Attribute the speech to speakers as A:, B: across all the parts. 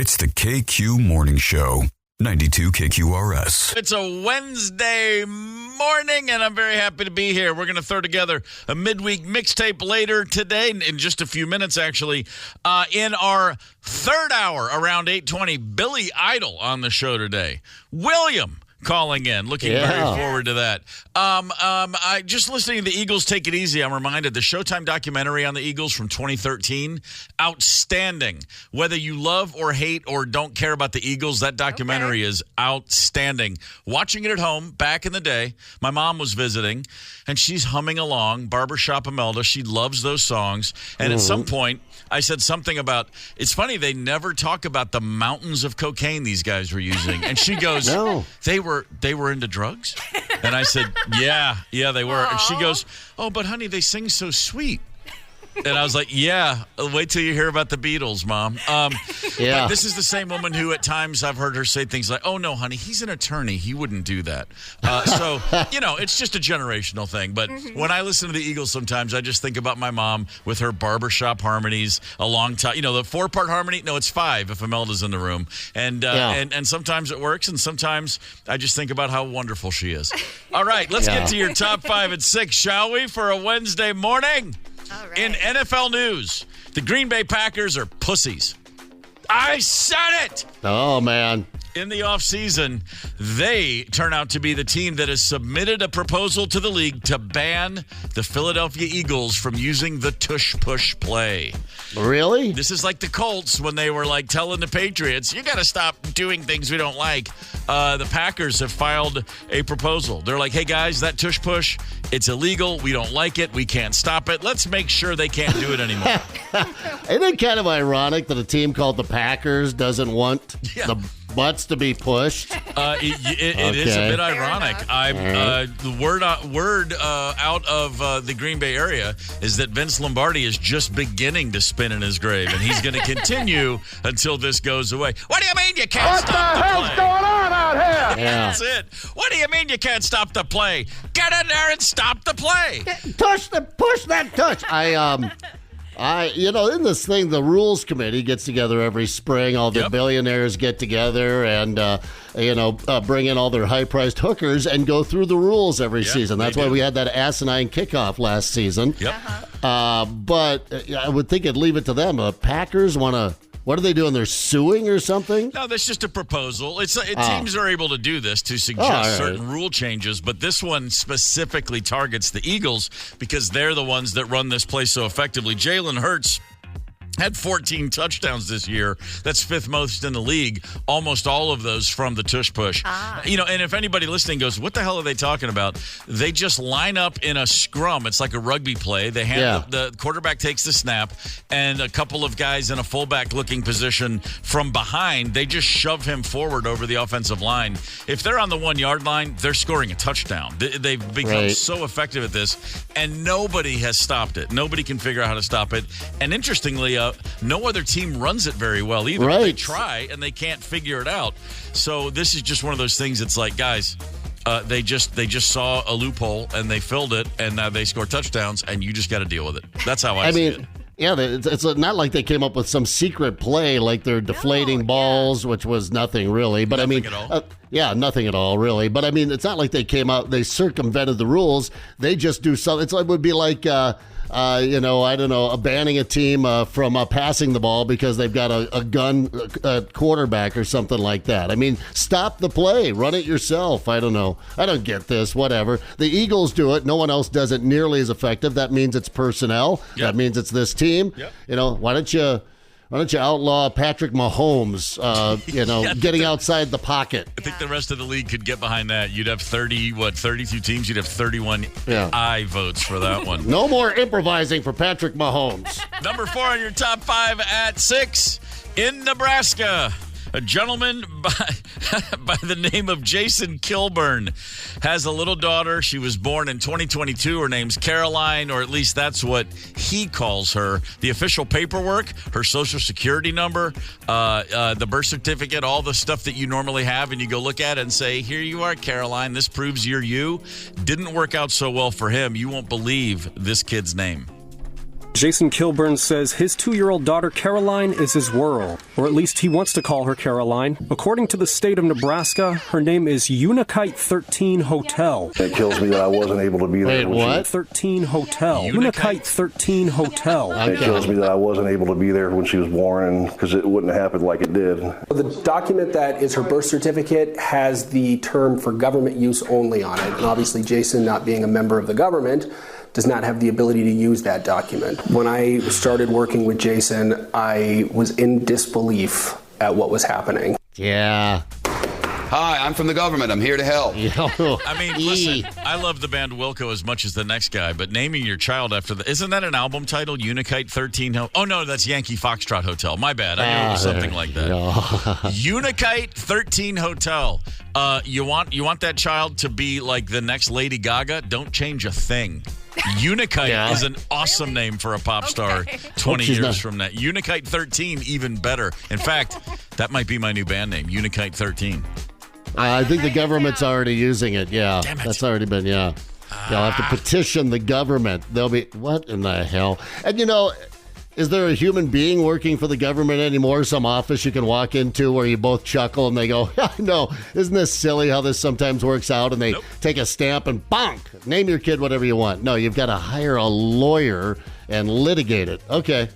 A: It's the KQ Morning Show, 92 KQRS.
B: It's a Wednesday morning, and I'm very happy to be here. We're going to throw together a midweek mixtape later today, in just a few minutes, actually. In our third hour, around 8:20, Billy Idol on the show today. William calling in. Looking very forward to that. I just listening to the Eagles Take It Easy, I'm reminded the Showtime documentary on the Eagles from 2013, outstanding. Whether you love or hate or don't care about the Eagles, that documentary is outstanding. Watching it at home back in the day, my mom was visiting, and she's humming along, Barbershop Imelda. She loves those songs. And at some point, I said something about, it's funny, they never talk about the mountains of cocaine these guys were using. And she goes, they were into drugs? And I said, yeah, they were. And she goes, oh, but honey, they sing so sweet. And I was like, yeah, wait till you hear about the Beatles, Mom. But this is the same woman who at times I've heard her say things like, oh, no, honey, he's an attorney. He wouldn't do that. So, it's just a generational thing. But when I listen to the Eagles sometimes, I just think about my mom with her barbershop harmonies, a long time. The 4-part harmony? No, it's 5 if Imelda's in the room. And sometimes it works, and sometimes I just think about how wonderful she is. All right, let's get to your top 5 and 6, shall we, for a Wednesday morning? Right. In NFL news, the Green Bay Packers are pussies. I said it!
C: Oh, man.
B: In the offseason, they turn out to be the team that has submitted a proposal to the league to ban the Philadelphia Eagles from using the tush-push play.
C: Really?
B: This is like the Colts when they were like telling the Patriots, you got to stop doing things we don't like. The Packers have filed a proposal. They're like, hey, guys, that tush-push, it's illegal. We don't like it. We can't stop it. Let's make sure they can't do it anymore.
C: Isn't it kind of ironic that a team called the Packers doesn't want the butts to be pushed?
B: It is a bit ironic. The word out of the Green Bay area is that Vince Lombardi is just beginning to spin in his grave, and he's going to continue until this goes away. What do you mean you can't stop the play? What the hell's going on out here? Yeah. That's it. What do you mean you can't stop the play? Get in there and stop the play.
C: Push that touch. In this thing, the rules committee gets together every spring. All the billionaires get together and, bring in all their high-priced hookers and go through the rules every season. That's why we had that asinine kickoff last season. Yep. But I would think it'd leave it to them. The Packers want to... What are they doing? They're suing or something?
B: No, that's just a proposal. Teams are able to do this to suggest certain rule changes, but this one specifically targets the Eagles because they're the ones that run this place so effectively. Jalen Hurts had 14 touchdowns this year. That's 5th most in the league. Almost all of those from the tush push. And if anybody listening goes, what the hell are they talking about? They just line up in a scrum. It's like a rugby play. They hand the quarterback takes the snap, and a couple of guys in a fullback-looking position from behind, they just shove him forward over the offensive line. If they're on the 1-yard line, they're scoring a touchdown. They've become so effective at this, and nobody has stopped it. Nobody can figure out how to stop it. And interestingly, no other team runs it very well either. They try, and they can't figure it out. So this is just one of those things. It's like, guys, they just saw a loophole, and they filled it, and now they score touchdowns, and you just got to deal with it. That's how I see it.
C: Yeah, it's not like they came up with some secret play like they're deflating balls, which was nothing really. But nothing at all. Nothing at all, really. But it's not like they came out, they circumvented the rules. They just do something. It would be like, banning a team from passing the ball because they've got a gun quarterback or something like that. Stop the play. Run it yourself. I don't know. I don't get this. Whatever. The Eagles do it. No one else does it nearly as effective. That means it's personnel. Yep. That means it's this team. Yep. Why don't you outlaw Patrick Mahomes, getting outside the pocket?
B: I think the rest of the league could get behind that. You'd have 32 teams. You'd have 31 aye votes for that one.
C: No more improvising for Patrick Mahomes.
B: Number 4 on your top 5 at 6, in Nebraska. A gentleman by the name of Jason Kilburn has a little daughter. She was born in 2022. Her name's Caroline, or at least that's what he calls her. The official paperwork, her social security number, the birth certificate, all the stuff that you normally have, and you go look at it and say, here you are, Caroline. This proves you're you. Didn't work out so well for him. You won't believe this kid's name.
D: Jason Kilburn says his 2-year-old daughter Caroline is his world, or at least he wants to call her Caroline. According to the state of Nebraska, her name is Unikite 13 Hotel.
E: It kills me that I wasn't able to be there.
C: Wait, what?
D: 13 Hotel. Unikite 13 Hotel.
E: It kills me that I wasn't able to be there when she was born, because it wouldn't have happened like it did.
F: The document that is her birth certificate has the term for government use only on it. And obviously, Jason, not being a member of the government, does not have the ability to use that document. When I started working with Jason, I was in disbelief at what was happening.
C: Yeah.
G: Hi, I'm from the government. I'm here to help.
B: I mean, listen, I love the band Wilco as much as the next guy, but naming your child after isn't that an album title? Unikite 13 Oh, no, that's Yankee Foxtrot Hotel. My bad. I knew it was something like that. Unikite 13 Hotel. You want that child to be like the next Lady Gaga? Don't change a thing. Unikite is an awesome name for a pop star 20 years from now. Unikite 13, even better. In fact, that might be my new band name, Unikite 13.
C: I think the government's already using it. Yeah,
B: Damn it.
C: That's already been. Yeah, I'll have to petition the government. They'll be what in the hell? And is there a human being working for the government anymore? Some office you can walk into where you both chuckle and they go, "No, isn't this silly how this sometimes works out?" And they take a stamp and bonk, name your kid whatever you want. No, you've got to hire a lawyer and litigate it. Okay.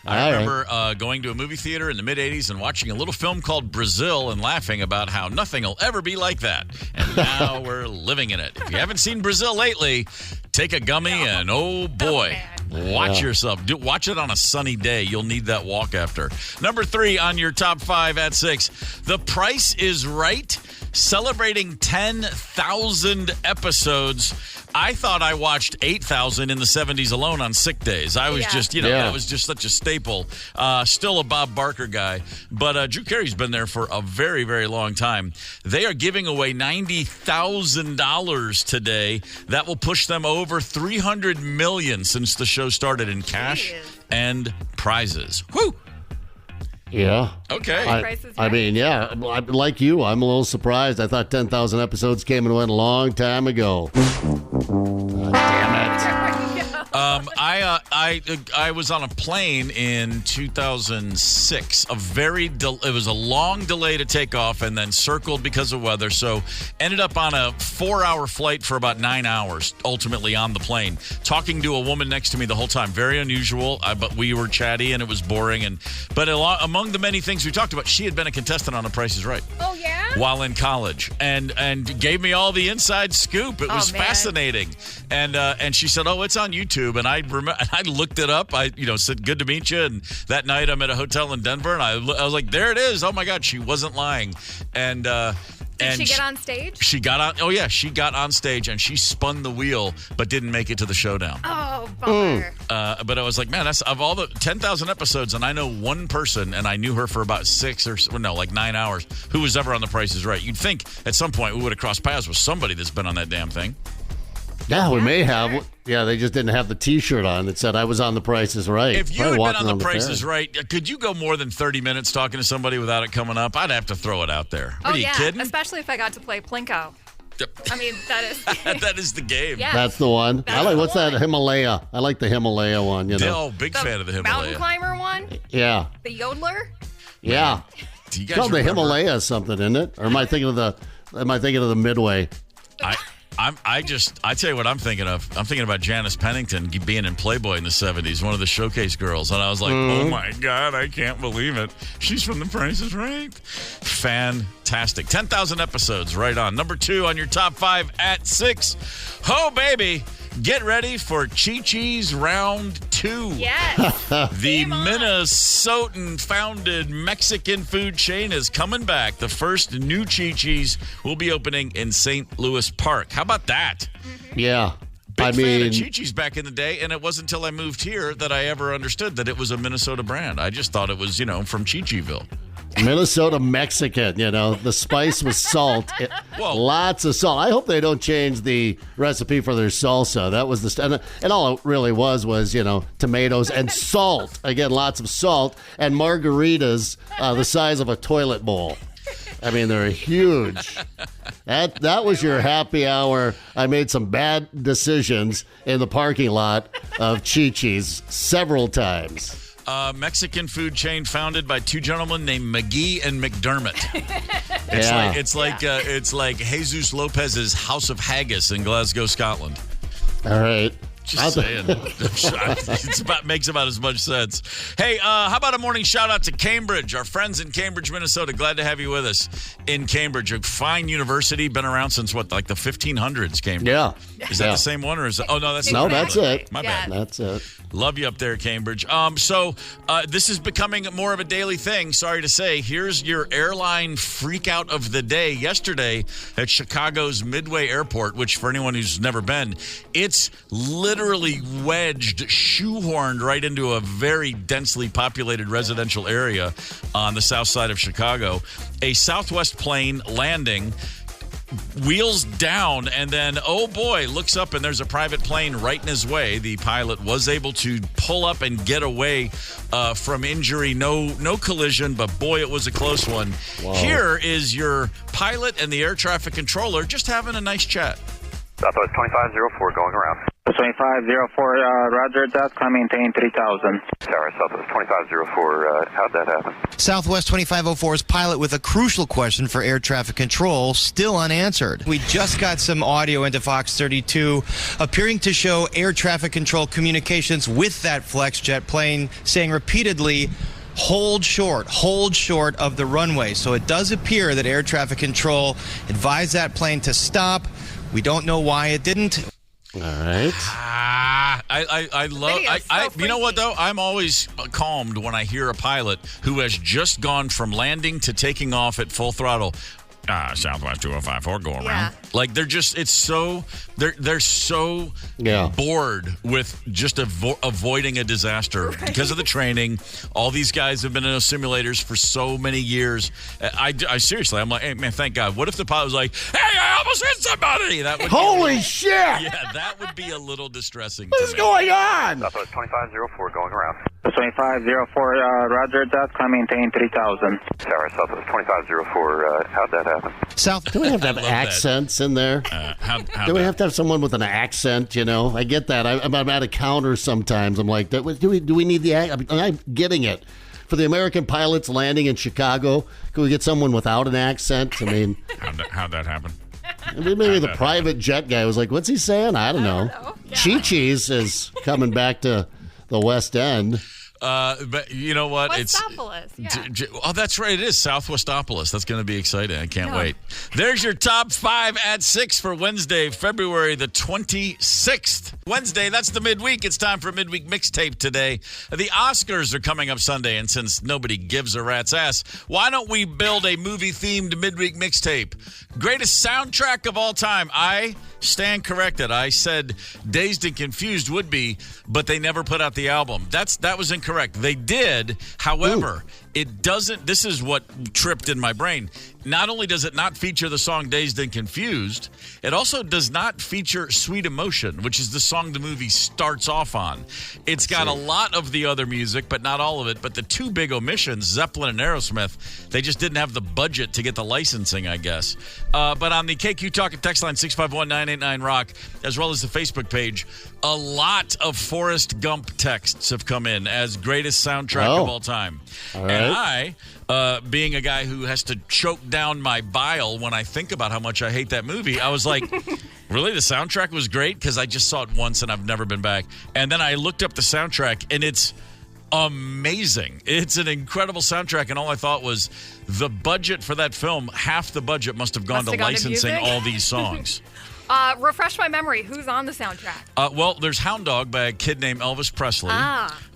B: I remember going to a movie theater in the mid-'80s and watching a little film called Brazil and laughing about how nothing will ever be like that. And now we're living in it. If you haven't seen Brazil lately, take a gummy and, oh, boy, watch yourself. Watch it on a sunny day. You'll need that walk after. Number 3 on your top 5 at 6. The Price is Right, celebrating 10,000 episodes. I thought I watched 8,000 in the 70s alone on sick days. I was just, that was just such a staple. Still a Bob Barker guy. But Drew Carey's been there for a very, very long time. They are giving away $90,000 today. That will push them over $300 million since the show started in cash and prizes. Woo!
C: Yeah.
B: Okay.
C: I mean, yeah, like you, I'm a little surprised. I thought 10,000 episodes came and went a long time ago. Damn it.
B: I was on a plane in 2006. It was a long delay to take off and then circled because of weather. So ended up on a 4-hour flight for about 9 hours, ultimately on the plane, talking to a woman next to me the whole time. Very unusual, but we were chatty and it was boring. But among the many things we talked about, she had been a contestant on The Price is Right.
H: Oh, yeah?
B: While in college, and gave me all the inside scoop. It was fascinating. And she said, "Oh, it's on YouTube." And I looked it up. I said, "Good to meet you." And that night I'm at a hotel in Denver, and I was like, "There it is." Oh my God, she wasn't lying. And
H: Did she get on stage?
B: She got on. Oh yeah, she got on stage and she spun the wheel, but didn't make it to the showdown.
H: Oh, bummer.
B: But I was like, man, that's of all the 10,000 episodes, and I know one person, and I knew her for about 9 hours, who was ever on The Price is Right. You'd think at some point we would have crossed paths with somebody that's been on that damn thing.
C: Yeah, we may have. Yeah, they just didn't have the T-shirt on that said, "I was on The Price is Right."
B: If you had been on The Price is Right, could you go more than 30 minutes talking to somebody without it coming up? I'd have to throw it out there. Are you kidding?
H: Especially if I got to play Plinko. I mean, that is...
B: that is the game.
H: Yes.
C: That's the one. What's that Himalaya? I like the Himalaya one,
B: Big fan of the Himalaya.
H: Mountain climber one?
C: Yeah.
H: The yodeler?
C: Yeah.
B: Do you guys
C: called the
B: remember?
C: Himalaya something, isn't it? Or am I thinking of the Midway?
B: I tell you what I'm thinking of. I'm thinking about Janice Pennington being in Playboy in the 70s, one of the showcase girls. And I was like, oh my God, I can't believe it. She's from The Price is Right. Fantastic. 10,000 episodes right on. Number 2 on your top 5 at 6. Oh, baby. Get ready for Chi-Chi's Round 2.
H: Yes.
B: The Minnesotan-founded Mexican food chain is coming back. The first new Chi-Chi's will be opening in St. Louis Park. How about that?
C: Yeah.
B: Big fan of Chi-Chi's back in the day, and it wasn't until I moved here that I ever understood that it was a Minnesota brand. I just thought it was, from Chi-Chiville.
C: Minnesota Mexican, the spice was salt. Lots of salt. I hope they don't change the recipe for their salsa. That was and all it really was, tomatoes and salt. Again, lots of salt and margaritas the size of a toilet bowl. I mean, they're huge. That was your happy hour. I made some bad decisions in the parking lot of Chi-Chi's several times.
B: Mexican food chain founded by two gentlemen named McGee and McDermott. It's like Jesus Lopez's House of Haggis in Glasgow, Scotland.
C: All right.
B: Just saying. Makes about as much sense. Hey, how about a morning shout out to Cambridge, our friends in Cambridge, Minnesota. Glad to have you with us in Cambridge. A fine university, been around since what, like the 1500s, Cambridge?
C: Yeah.
B: Is that the same one, or is it? Oh no, that's
C: that's it.
B: My bad.
C: That's it.
B: Love you up there, Cambridge. So this is becoming more of a daily thing. Sorry to say. Here's your airline freak out of the day. Yesterday at Chicago's Midway Airport, which for anyone who's never been, it's literally wedged, shoehorned right into a very densely populated residential area on the south side of Chicago. A Southwest plane landing, wheels down, and then, oh boy, looks up and there's a private plane right in his way. The pilot was able to pull up and get away from injury. No collision, but boy, it was a close one.
C: Wow.
B: Here is your pilot and the air traffic controller just having a nice chat.
I: Southwest 2504 going around.
J: 2504, roger that, climb maintain 3000.
I: Tower, Southwest 2504, how'd that happen?
K: Southwest 2504's pilot with a crucial question for air traffic control, still unanswered. We just got some audio into Fox 32 appearing to show air traffic control communications with that Flexjet plane saying repeatedly, hold short of the runway. So it does appear that air traffic control advised that plane to stop. We don't know why it didn't.
C: All right.
B: I love. You know what though? I'm always calmed when I hear a pilot who has just gone from landing to taking off at full throttle. Southwest 2054 go around.
H: Yeah.
B: Like they're so bored with just avoiding a disaster because of the training. All these guys have been in those simulators for so many years. I seriously, I'm like, hey man, thank God. What if the pilot was like, hey, I almost hit somebody? That would
C: holy shit!
B: Yeah, that would be a little distressing.
C: What is going on?
I: Southwest 2504 going around.
J: 2504, roger that, climb maintain 3000.
I: Tower, Southwest 2504, how'd that happen?
C: Do we have to have accents in there? Do we have to have someone with an accent? You know, I get that. I'm at a counter sometimes. I'm like, do we need the accent? I'm getting it. For the American pilots landing in Chicago, can we get someone without an accent? I mean,
B: how'd that happen?
C: Maybe the private jet guy was like, what's he saying? I don't know.
H: Yeah.
C: Chi-Chi's is coming back to the West End.
B: But you know what?
H: Westopolis,
B: Oh, that's right. It is Southwestopolis. That's going to be exciting. I can't wait. There's your top 5 at 6 for Wednesday, February the 26th. Wednesday, that's the midweek. It's time for a midweek mixtape today. The Oscars are coming up Sunday, and since nobody gives a rat's ass, why don't we build a movie-themed midweek mixtape? Greatest soundtrack of all time. I stand corrected. I said Dazed and Confused would be, but they never put out the album. That was incorrect. They did. However, it doesn't. This is what tripped in my brain. Not only does it not feature the song Dazed and Confused, it also does not feature Sweet Emotion, which is the song the movie starts off on. It's got a lot of the other music, but not all of it. But the two big omissions, Zeppelin and Aerosmith, they just didn't have the budget to get the licensing, I guess. But on the KQ Talk and text line 651-989-ROCK, as well as the Facebook page, a lot of Forrest Gump texts have come in as greatest soundtrack of all time.
C: All right.
B: And I, being a guy who has to choke down my bile when I think about how much I hate that movie, I was like, really? The soundtrack was great? Because I just saw it once and I've never been back. And then I looked up the soundtrack and it's amazing. It's an incredible soundtrack, and all I thought was the budget for that film, half the budget must have gone to licensing all these songs.
H: Refresh my memory. Who's on the soundtrack?
B: Well, there's Hound Dog by a kid named Elvis Presley.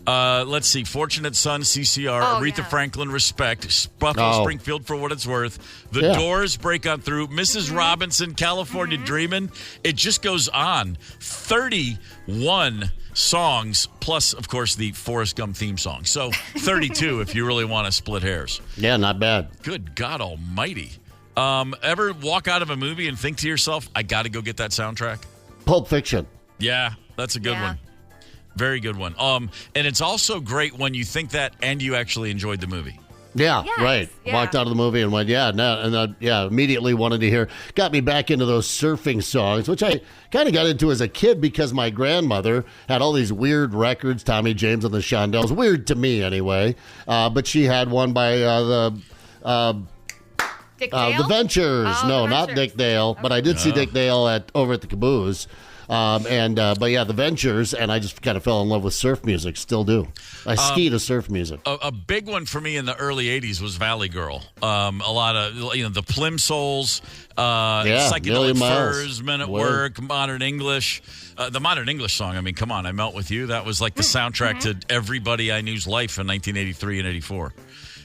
B: Let's see. Fortunate Son, CCR, Aretha Franklin, Respect, Buffalo Springfield for What It's Worth, The Doors, Break On Through, Mrs. Robinson, California Dreamin'. It just goes on. 31 songs, plus, of course, the Forrest Gump theme song. So 32 if you really want to split hairs.
C: Yeah, not bad.
B: Good God almighty. Ever walk out of a movie and think to yourself, I got to go get that soundtrack?
C: Pulp Fiction.
B: Yeah, that's a good one. Very good one. And it's also great when you think that and you actually enjoyed the movie.
C: Yeah,
H: Yes,
C: right.
H: yeah.
C: Walked out of the movie and went, immediately wanted to hear. Got me back into those surfing songs, which I kind of got into as a kid because my grandmother had all these weird records, Tommy James and the Shondells. Weird to me, anyway. But she had one by
H: Dick Dale?
C: The Ventures.
H: Oh,
C: No,
H: The
C: not
H: Ventures.
C: Dick Dale, but I did see Dick Dale over at the Caboose. The Ventures, and I just kind of fell in love with surf music. Still do. I ski to surf music.
B: A big one for me in the early 80s was Valley Girl. A lot of, the Plimsolls, Psychedelic
C: Million Miles.
B: Furs, Men at Work, Modern English. The Modern English song, I mean, come on, I Melt With You. That was like the soundtrack to everybody I knew's life in 1983 and 84.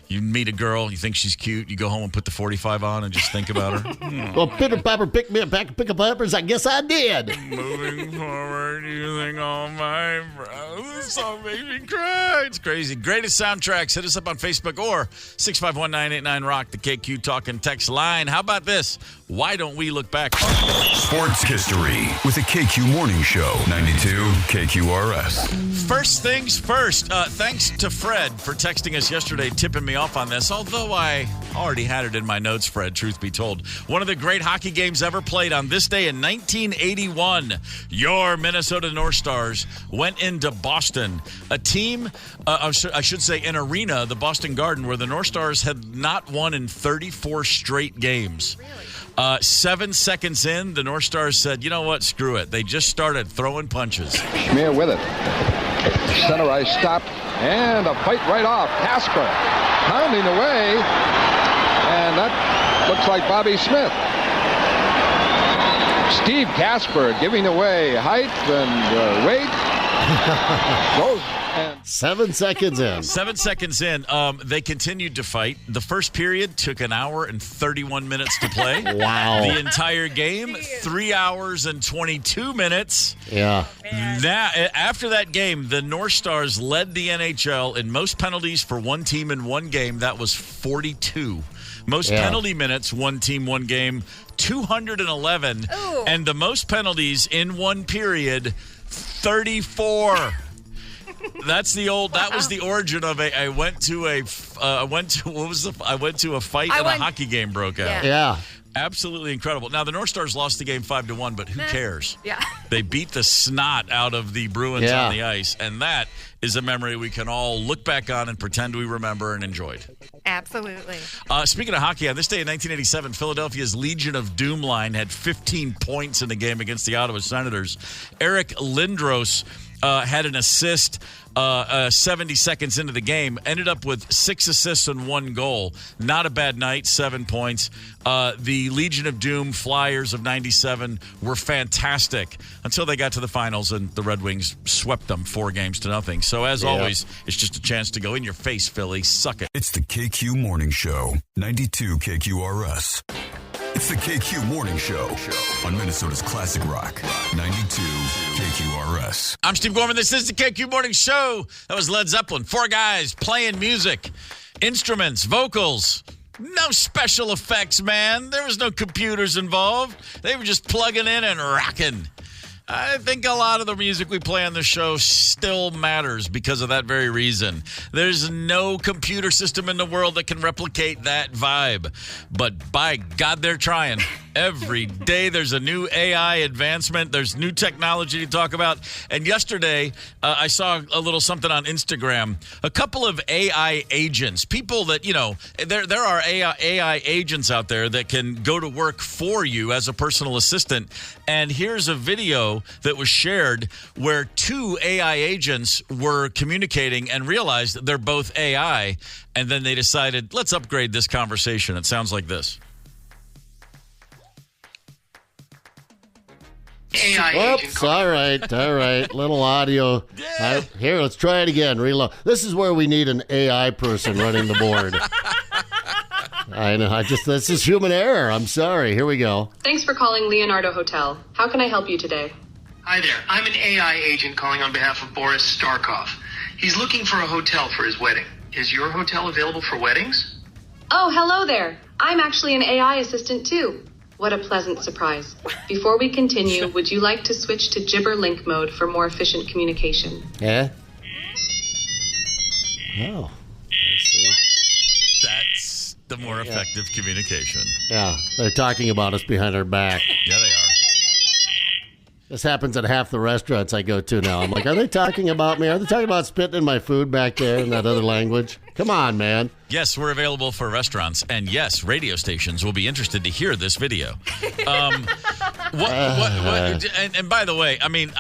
B: You meet a girl, you think she's cute, you go home and put the 45 on and just think about her.
C: Well, Pitter Popper picked me a pack of pickle peppers. I guess I did.
B: Moving forward, using all my brows. This song makes me cry. It's crazy. Greatest soundtracks. Hit us up on Facebook or 651-989-ROCK, the KQ Talking text line. How about this? Why don't we look back?
A: Sports history with the KQ Morning Show, 92 KQRS.
B: First things first. Thanks to Fred for texting us yesterday, tipping me off on this, although I already had it in my notes, Fred, truth be told. One of the great hockey games ever played on this day in 1981. Your Minnesota North Stars went into Boston, a team, I should say an arena, the Boston Garden, where the North Stars had not won in 34 straight games. Really? 7 seconds in, the North Stars said, you know what, screw it. They just started throwing punches.
L: Schmier with it. Center ice stopped, and a fight right off. Casper pounding away, and that looks like Bobby Smith. Steve Casper giving away height and weight. Goes and
C: 7 seconds in.
B: 7 seconds in, they continued to fight. The first period took an hour and 31 minutes to play.
C: Wow.
B: The entire game, 3 hours and 22 minutes.
C: Yeah.
B: Now, after that game, the North Stars led the NHL in most penalties for one team in one game. That was 42. Most penalty minutes, one team, one game, 211.
H: Ooh.
B: And the most penalties in one period, 34. That was the origin of I went to a fight and a hockey game broke out.
C: Yeah.
B: Absolutely incredible. Now, the North Stars lost the game 5-1, but who cares?
H: Yeah.
B: They beat the snot out of the Bruins on the ice, and that is a memory we can all look back on and pretend we remember and enjoyed.
H: Absolutely.
B: Speaking of hockey, on this day in 1987, Philadelphia's Legion of Doom line had 15 points in the game against the Ottawa Senators. Eric Lindros had an assist 70 seconds into the game, ended up with 6 assists and 1 goal. Not a bad night, 7 points. The Legion of Doom Flyers of 97 were fantastic until they got to the finals and the Red Wings swept them 4-0. So as always, it's just a chance to go in your face, Philly. Suck it.
A: It's the KQ Morning Show, 92 KQRS. It's the KQ Morning Show on Minnesota's Classic Rock, 92 KQRS.
B: I'm Steve Gorman. This is the KQ Morning Show. That was Led Zeppelin. 4 guys playing music, instruments, vocals. No special effects, man. There was no computers involved. They were just plugging in and rocking. I think a lot of the music we play on the show still matters because of that very reason. There's no computer system in the world that can replicate that vibe. But by God, they're trying. Every day there's a new AI advancement. There's new technology to talk about. And yesterday, I saw a little something on Instagram. A couple of AI agents, people that, there are AI agents out there that can go to work for you as a personal assistant. And here's a video that was shared where 2 AI agents were communicating and realized they're both AI. And then they decided, let's upgrade this conversation. It sounds like this.
C: Oops, all right. Little audio. Here, let's try it again. Reload. This is where we need an AI person running the board. I know. This is human error. I'm sorry. Here we go.
M: Thanks for calling Leonardo Hotel. How can I help you today?
N: Hi there. I'm an AI agent calling on behalf of Boris Starkov. He's looking for a hotel for his wedding. Is your hotel available for weddings?
M: Oh, hello there. I'm actually an AI assistant too. What a pleasant surprise. Before we continue, would you like to switch to Gibber Link mode for more efficient communication?
C: Yeah. Oh. I see.
B: the more effective communication.
C: Yeah, they're talking about us behind our back.
B: Yeah, they are.
C: This happens at half the restaurants I go to now. I'm like, are they talking about me? Are they talking about spitting in my food back there in that other language? Come on, man.
B: Yes, we're available for restaurants. And yes, radio stations will be interested to hear this video. And by the way, I mean,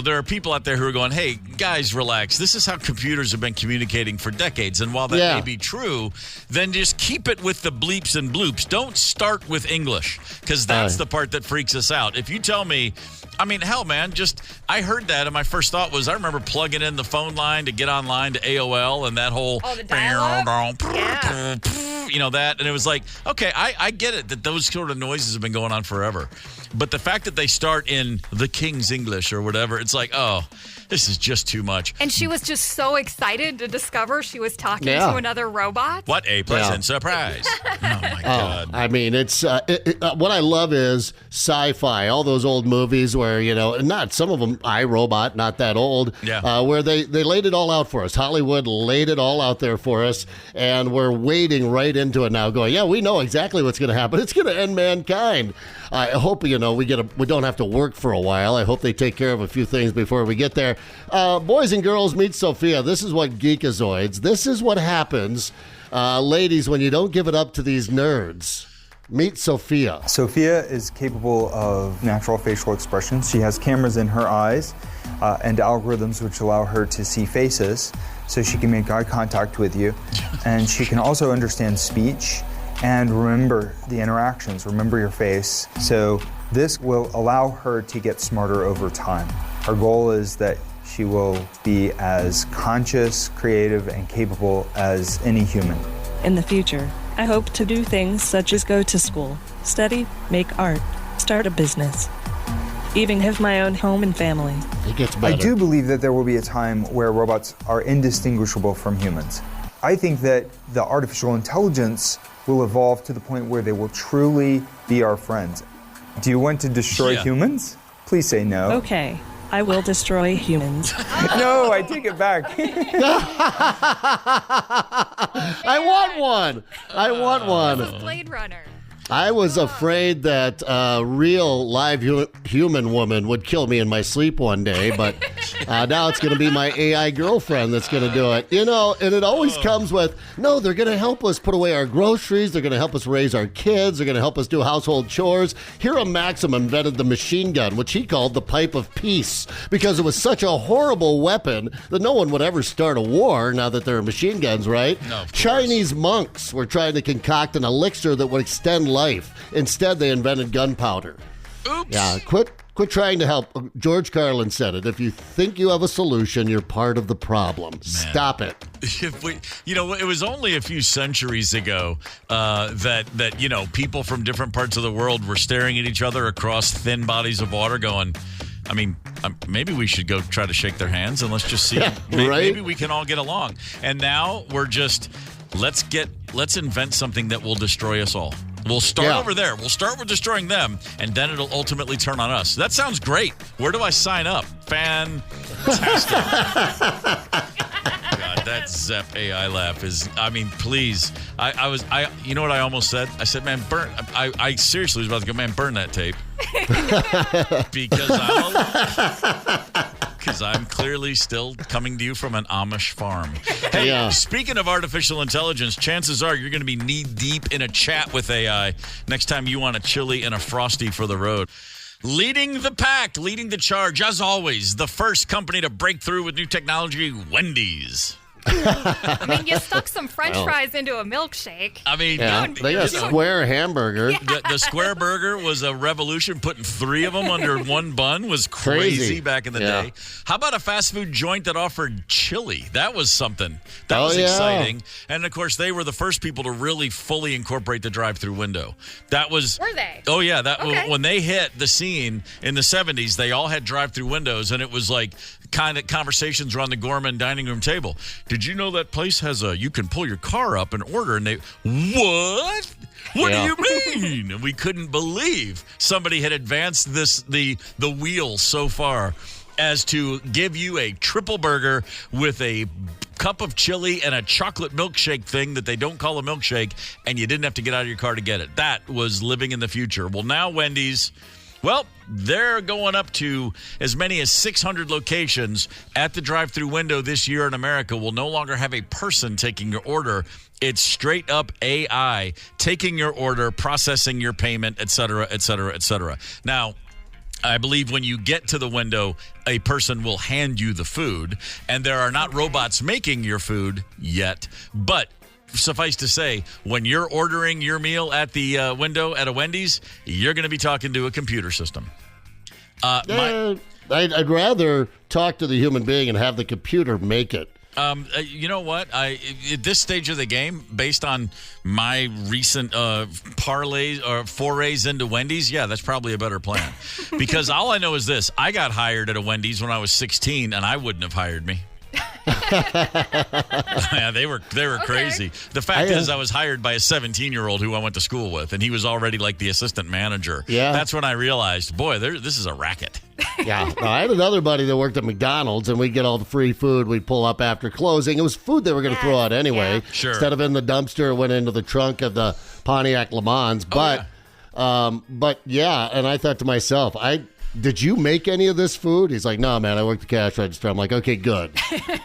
B: there are people out there who are going, hey, guys, relax. This is how computers have been communicating for decades. And while that may be true, then just keep it with the bleeps and bloops. Don't start with English, because that's the part that freaks us out. If you tell me, I mean, hell, man, I heard that, and my first thought was I remember plugging in the phone line to get online to AOL and that whole...
H: Oh, the dial-up? Yeah.
B: That, and it was like, okay, I get it that those sort of noises have been going on forever. But the fact that they start in the King's English or whatever, it's like, oh, this is just too much.
H: And she was just so excited to discover she was talking to another robot.
B: What a pleasant surprise. Oh, my God.
C: I mean, it's what I love is sci-fi, all those old movies where, not some of them, iRobot, not that old, where they laid it all out for us. Hollywood laid it all out there for us, and we're wading right into it now going, yeah, we know exactly what's going to happen. It's going to end mankind. I hope, we don't have to work for a while. I hope they take care of a few things before we get there. Boys and girls, meet Sophia. This is what Geekazoids. This is what happens, ladies, when you don't give it up to these nerds. Meet Sophia.
O: Sophia is capable of natural facial expressions. She has cameras in her eyes and algorithms which allow her to see faces, so she can make eye contact with you. And she can also understand speech and remember the interactions, remember your face. So this will allow her to get smarter over time. Our goal is that she will be as conscious, creative, and capable as any human.
P: In the future, I hope to do things such as go to school, study, make art, start a business, even have my own home and family.
C: It gets better.
O: I do believe that there will be a time where robots are indistinguishable from humans. I think that the artificial intelligence will evolve to the point where they will truly be our friends. Do you want to destroy humans? Please say no.
P: Okay, I will destroy humans.
O: No, I take it back.
C: I want one.
H: This is Blade Runner.
C: I was afraid that a real live human woman would kill me in my sleep one day, but now it's going to be my AI girlfriend that's going to do it. And it always comes with, no, they're going to help us put away our groceries. They're going to help us raise our kids. They're going to help us do household chores. Hero Maxim invented the machine gun, which he called the pipe of peace, because it was such a horrible weapon that no one would ever start a war now that there are machine guns, right?
B: No,
C: Chinese monks were trying to concoct an elixir that would extend life. Instead, they invented gunpowder.
B: Oops.
C: Yeah, quit trying to help. George Carlin said it. If you think you have a solution, you're part of the problem. Man. Stop it.
B: It was only a few centuries ago that people from different parts of the world were staring at each other across thin bodies of water going, I mean, maybe we should go try to shake their hands and let's just see. Maybe we can all get along. And now we're just, let's invent something that will destroy us all. We'll start over there. We'll start with destroying them, and then it'll ultimately turn on us. That sounds great. Where do I sign up? Fantastic. God, that Zep AI laugh is, please. You know what I almost said? I said, man, burn. I seriously was about to go, man, burn that tape. Because I'm clearly still coming to you from an Amish farm. Hey, speaking of artificial intelligence, chances are you're going to be knee-deep in a chat with AI next time you want a chili and a Frosty for the road. Leading the pack, leading the charge, as always, the first company to break through with new technology, Wendy's.
H: You stuck some French fries into a milkshake.
C: They got a square hamburger.
H: Yeah.
B: The square burger was a revolution. Putting 3 of them under one bun was crazy back in the day. How about a fast food joint that offered chili? That was something. That was exciting. And, of course, they were the first people to really fully incorporate the drive-through window.
H: Were they?
B: Oh, yeah. When they hit the scene in the 70s, they all had drive-through windows, and it was like kind of conversations around the Gorman dining room table. Did you know that place has you can pull your car up and order? And what? What do you mean? And we couldn't believe somebody had advanced the wheel so far. as to give you a triple burger with a cup of chili and a chocolate milkshake thing that they don't call a milkshake, and you didn't have to get out of your car to get it. That was living in the future. Well, now Wendy's, well, they're going up to as many as 600 locations at the drive-thru window this year in America will no longer have a person taking your order. It's straight up AI taking your order, processing your payment, et cetera, et cetera, et cetera. Now, I believe when you get to the window, a person will hand you the food, and there are not robots making your food yet. But suffice to say, when you're ordering your meal at the window at a Wendy's, you're going to be talking to a computer system.
C: I'd rather talk to the human being and have the computer make it.
B: You know what? At this stage of the game, based on my recent parlays or forays into Wendy's, yeah, that's probably a better plan. Because all I know is this: I got hired at a Wendy's when I was 16, and I wouldn't have hired me. Yeah, they were crazy. The fact is, I was hired by a 17-year-old who I went to school with, and he was already like the assistant manager.
C: Yeah,
B: that's when I realized, boy, this is a racket.
C: Yeah, I had another buddy that worked at McDonald's, and we'd get all the free food. We'd pull up after closing. It was food they were going to throw out anyway.
B: Yeah. Sure.
C: Instead of in the dumpster, it went into the trunk of the Pontiac Le Mans. But yeah, and I thought to myself, did you make any of this food? He's like, no, man, I worked the cash register. I'm like, okay, good.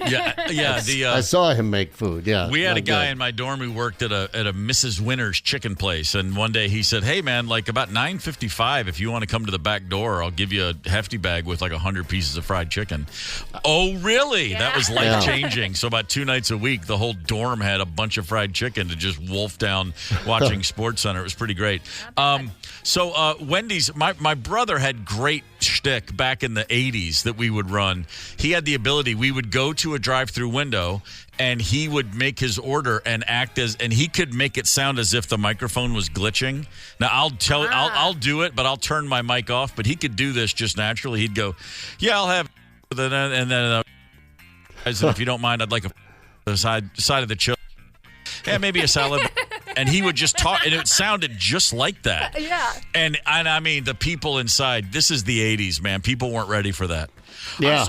B: Yeah.
C: I saw him make food. Yeah,
B: we had a guy in my dorm who worked at a Mrs. Winter's chicken place, and one day he said, "Hey, man, like about 9:55, if you want to come to the back door, I'll give you a hefty bag with like 100 pieces of fried chicken." Oh, really? Yeah. That was life changing. So about 2 nights a week, the whole dorm had a bunch of fried chicken to just wolf down watching SportsCenter. It was pretty great. So Wendy's, my brother had great shtick back in the 80s that we would run. He had the ability, we would go to a drive-through window and he would make his order and and he could make it sound as if the microphone was glitching. Now I'll do it, but I'll turn my mic off, but he could do this just naturally. He'd go, "Yeah, I'll have," and then if you don't mind, I'd like a side of the chili. Yeah, maybe a salad. And he would just talk, and it sounded just like that.
H: Yeah.
B: And I mean, the people inside, this is the 80s, man. People weren't ready for that.
C: Yeah.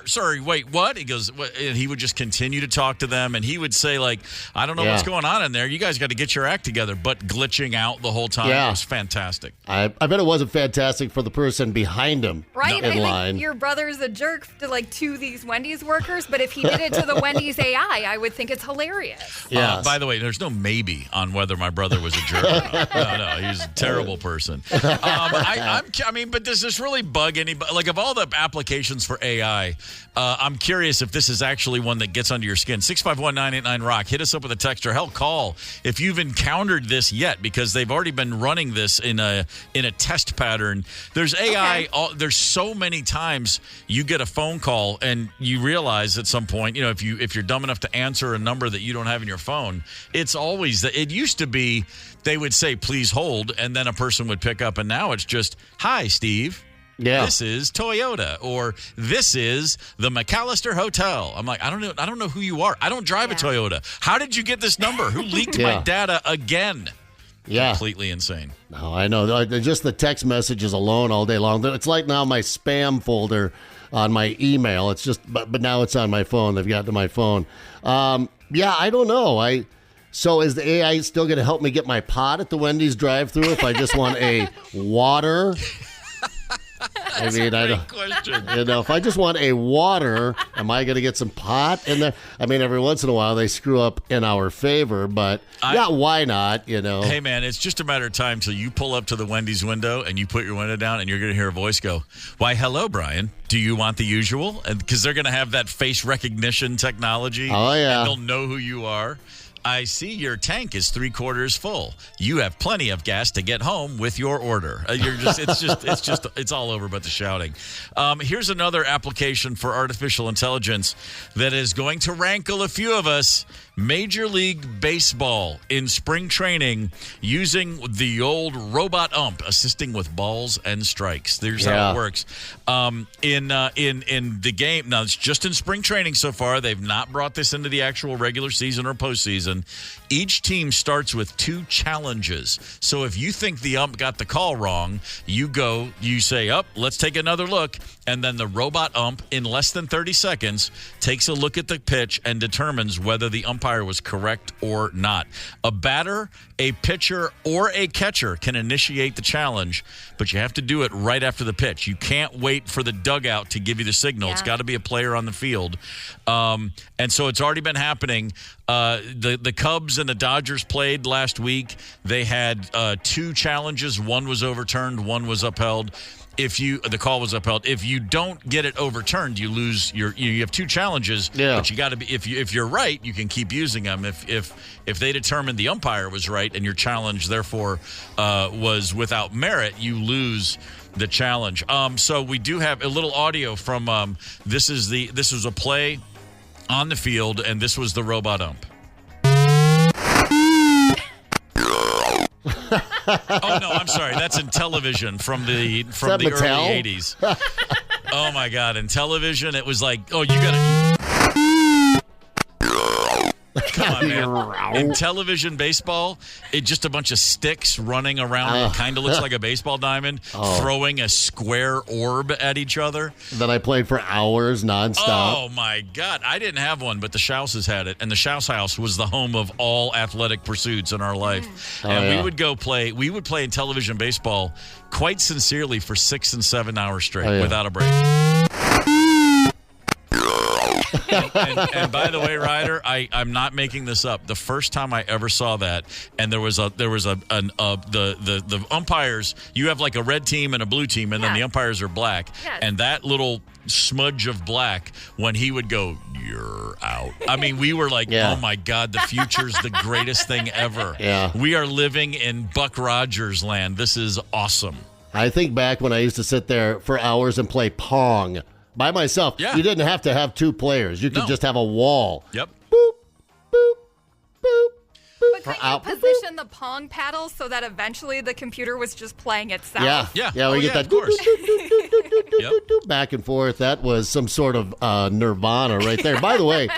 B: Sir, wait, what? He goes, what? And he would just continue to talk to them, and he would say, like, I don't know what's going on in there. You guys got to get your act together. But glitching out the whole time was fantastic.
C: I bet it wasn't fantastic for the person behind him in line.
H: Think your brother's a jerk to these Wendy's workers, but if he did it to the Wendy's AI, I would think it's hilarious.
C: Yeah.
B: By the way, there's no maybe on whether my brother was a jerk or not. No, he's a terrible person. I mean, but does this really bug anybody? Like, of all the applications for AI, I'm curious if this is actually one that gets under your skin. 651-989-ROCK. Hit us up with a text or hell call if you've encountered this yet, because they've already been running this in a test pattern. There's AI. There's so many times you get a phone call and you realize at some point, if you're dumb enough to answer a number that you don't have in your phone, it's always that. It used to be they would say, "Please hold," and then a person would pick up, and now it's just, "Hi, Steve.
C: Yeah.
B: This is Toyota," or "This is the McAllister Hotel." I'm like, I don't know who you are. I don't drive a Toyota. How did you get this number? Who leaked my data again?
C: Yeah.
B: Completely insane.
C: No, I know. Just the text messages alone all day long. It's like now my spam folder on my email. It's just, but now it's on my phone. They've got to my phone. Yeah, I don't know. So is the AI still going to help me get my pot at the Wendy's drive-thru if I just want a water? I mean, I don't.
B: Question.
C: If I just want a water, am I going to get some pot in there? I mean, every once in a while they screw up in our favor, but why not?
B: Hey, man, it's just a matter of time till you pull up to the Wendy's window and you put your window down, and you're going to hear a voice go, "Why, hello, Brian. Do you want the usual?" And because they're going to have that face recognition technology.
C: Oh yeah,
B: and they'll know who you are. "I see your tank is 3/4 full. You have plenty of gas to get home with your order." It's all over but the shouting. Here's another application for artificial intelligence that is going to rankle a few of us. Major League Baseball in spring training using the old robot ump assisting with balls and strikes. There's how it works. In the game, now it's just in spring training so far. They've not brought this into the actual regular season or postseason. season. Each team starts with 2 challenges. So if you think the ump got the call wrong, you say, let's take another look. And then the robot ump, in less than 30 seconds, takes a look at the pitch and determines whether the umpire was correct or not. A batter, a pitcher, or a catcher can initiate the challenge, but you have to do it right after the pitch. You can't wait for the dugout to give you the signal. It's got to be a player on the field. And so it's already been happening. The Cubs and the Dodgers played last week. They had 2 challenges. One was overturned, one was upheld. The call was upheld. If you don't get it overturned, you lose you have 2 challenges. Yeah. But you got to be if you're right, you can keep using them. If they determined the umpire was right and your challenge therefore was without merit, you lose the challenge. So we do have a little audio from this was a play on the field, and this was the robot ump. Oh no, I'm sorry. That's in television from the early 80s. Oh my God, in television it was like, you got to come on, man. In television baseball, it's just a bunch of sticks running around. It kind of looks like a baseball diamond, throwing a square orb at each other.
C: That I played for hours nonstop.
B: Oh my God, I didn't have one, but the Schauses had it, and the Schaus house was the home of all athletic pursuits in our life. We would go play. We would play in television baseball quite sincerely for 6 and 7 hours straight without a break. And by the way, Ryder, I'm not making this up. The first time I ever saw that, and there was the umpires. You have like a red team and a blue team, and then the umpires are black. Yes. And that little smudge of black, when he would go, "You're out." I mean, we were like, "Oh my God, the future's the greatest thing ever." Yeah, we are living in Buck Rogers land. This is awesome.
C: I think back when I used to sit there for hours and play Pong. By myself. Yeah. You didn't have to have 2 players. You could just have a wall.
B: Yep.
C: Boop, boop, boop, boop.
H: But couldn't you position the Pong paddle so that eventually the computer was just playing itself?
C: Yeah. We get that back and forth. That was some sort of nirvana right there. By the way,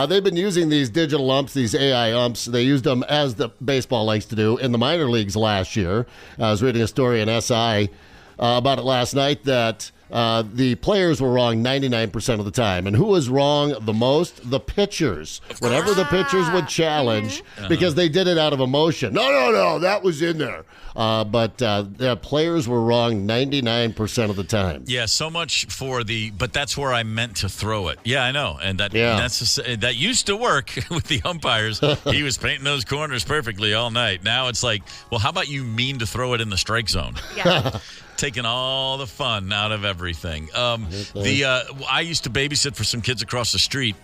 C: they've been using these digital umps, these AI umps. They used them, as the baseball likes to do, in the minor leagues last year. I was reading a story in SI about it last night that the players were wrong 99% of the time. And who was wrong the most? The pitchers. Whenever the pitchers would challenge, because they did it out of emotion. No, that was in there. But the players were wrong 99% of the time.
B: Yeah, so much for but that's where I meant to throw it. Yeah, I know. And that used to work with the umpires. He was painting those corners perfectly all night. Now it's like, well, how about you mean to throw it in the strike zone? Yeah. Taking all the fun out of everything. I used to babysit for some kids across the street,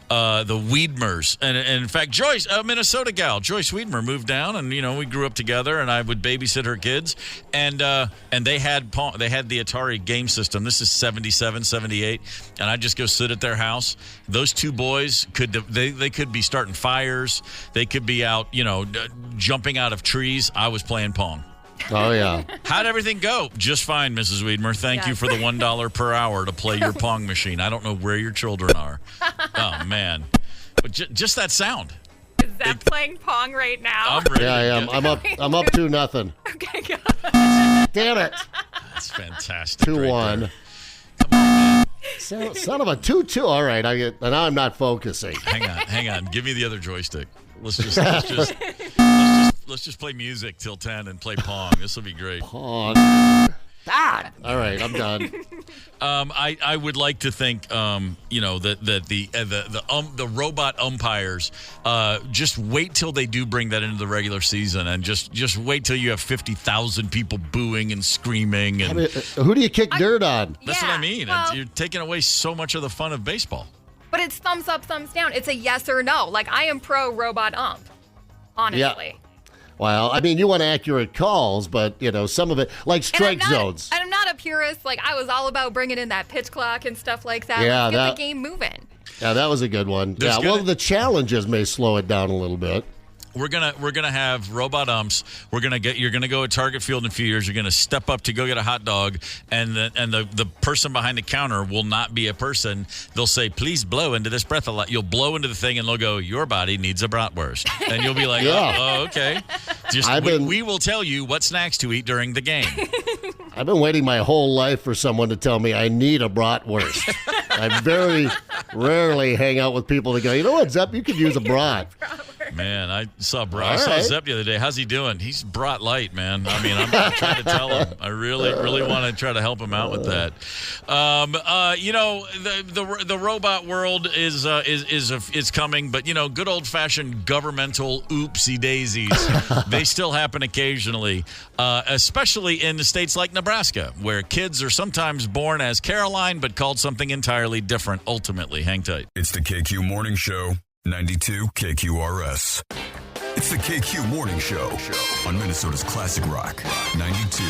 B: the Wiedmers, and in fact, Joyce, a Minnesota gal, Joyce Wiedmer, moved down, and we grew up together, and I would babysit her kids, and they had the Atari game system. This is 77, 78, and I'd just go sit at their house. Those 2 boys they could be starting fires, they could be out, jumping out of trees. I was playing Pong.
C: Oh, yeah.
B: How'd everything go? Just fine, Mrs. Wiedmer. Thank you for the $1 per hour to play your Pong machine. I don't know where your children are. Oh, man. But just that sound.
H: Is that playing Pong right now?
B: I'm ready.
C: Yeah, I am. I'm up 2-0.
H: Okay, good.
C: Damn it.
B: That's fantastic.
C: 2-1.
B: Right, come on, man.
C: Son of a 2-2. All right. Now I'm not focusing.
B: Hang on. Give me the other joystick. Let's just play music till 10 and play Pong. This will be great.
C: Pong. God. All right, I'm done.
B: I would like to think, that the robot umpires, just wait till they do bring that into the regular season, and just wait till you have 50,000 people booing and screaming. And
C: who do you kick dirt on?
B: That's what I mean. Well, you're taking away so much of the fun of baseball.
H: But it's thumbs up, thumbs down. It's a yes or no. Like, I am pro robot ump, honestly.
C: Yeah. Well, I mean, you want accurate calls, but, some of it, like strike zones.
H: And I'm not a purist. Like, I was all about bringing in that pitch clock and stuff like that.
C: Yeah,
H: Let's get the game moving.
C: Yeah, that was a good one. Well, the challenges may slow it down a little bit.
B: We're gonna have robot umps. You're gonna go at Target Field in a few years. You're gonna step up to go get a hot dog, and the person behind the counter will not be a person. They'll say, "Please blow into this breath a lot." You'll blow into the thing, and they'll go, "Your body needs a bratwurst," and you'll be like,
C: Yeah.
B: "Oh, okay." We will tell you what snacks to eat during the game.
C: I've been waiting my whole life for someone to tell me I need a bratwurst. I very rarely hang out with people that go, "You know what, Zepp, you could use a brat."
B: Man, I saw Zepp the other day. How's he doing? He's brat light, man. I mean, I'm trying to tell him. I really want to try to help him out with that. The robot world is coming, but good old fashioned governmental oopsie daisies, they still happen occasionally, especially in states like Nebraska, where kids are sometimes born as Caroline, but called something entirely different. Ultimately, hang tight.
A: It's the KQ Morning Show. 92 KQRS. It's the KQ Morning Show on Minnesota's Classic Rock. 92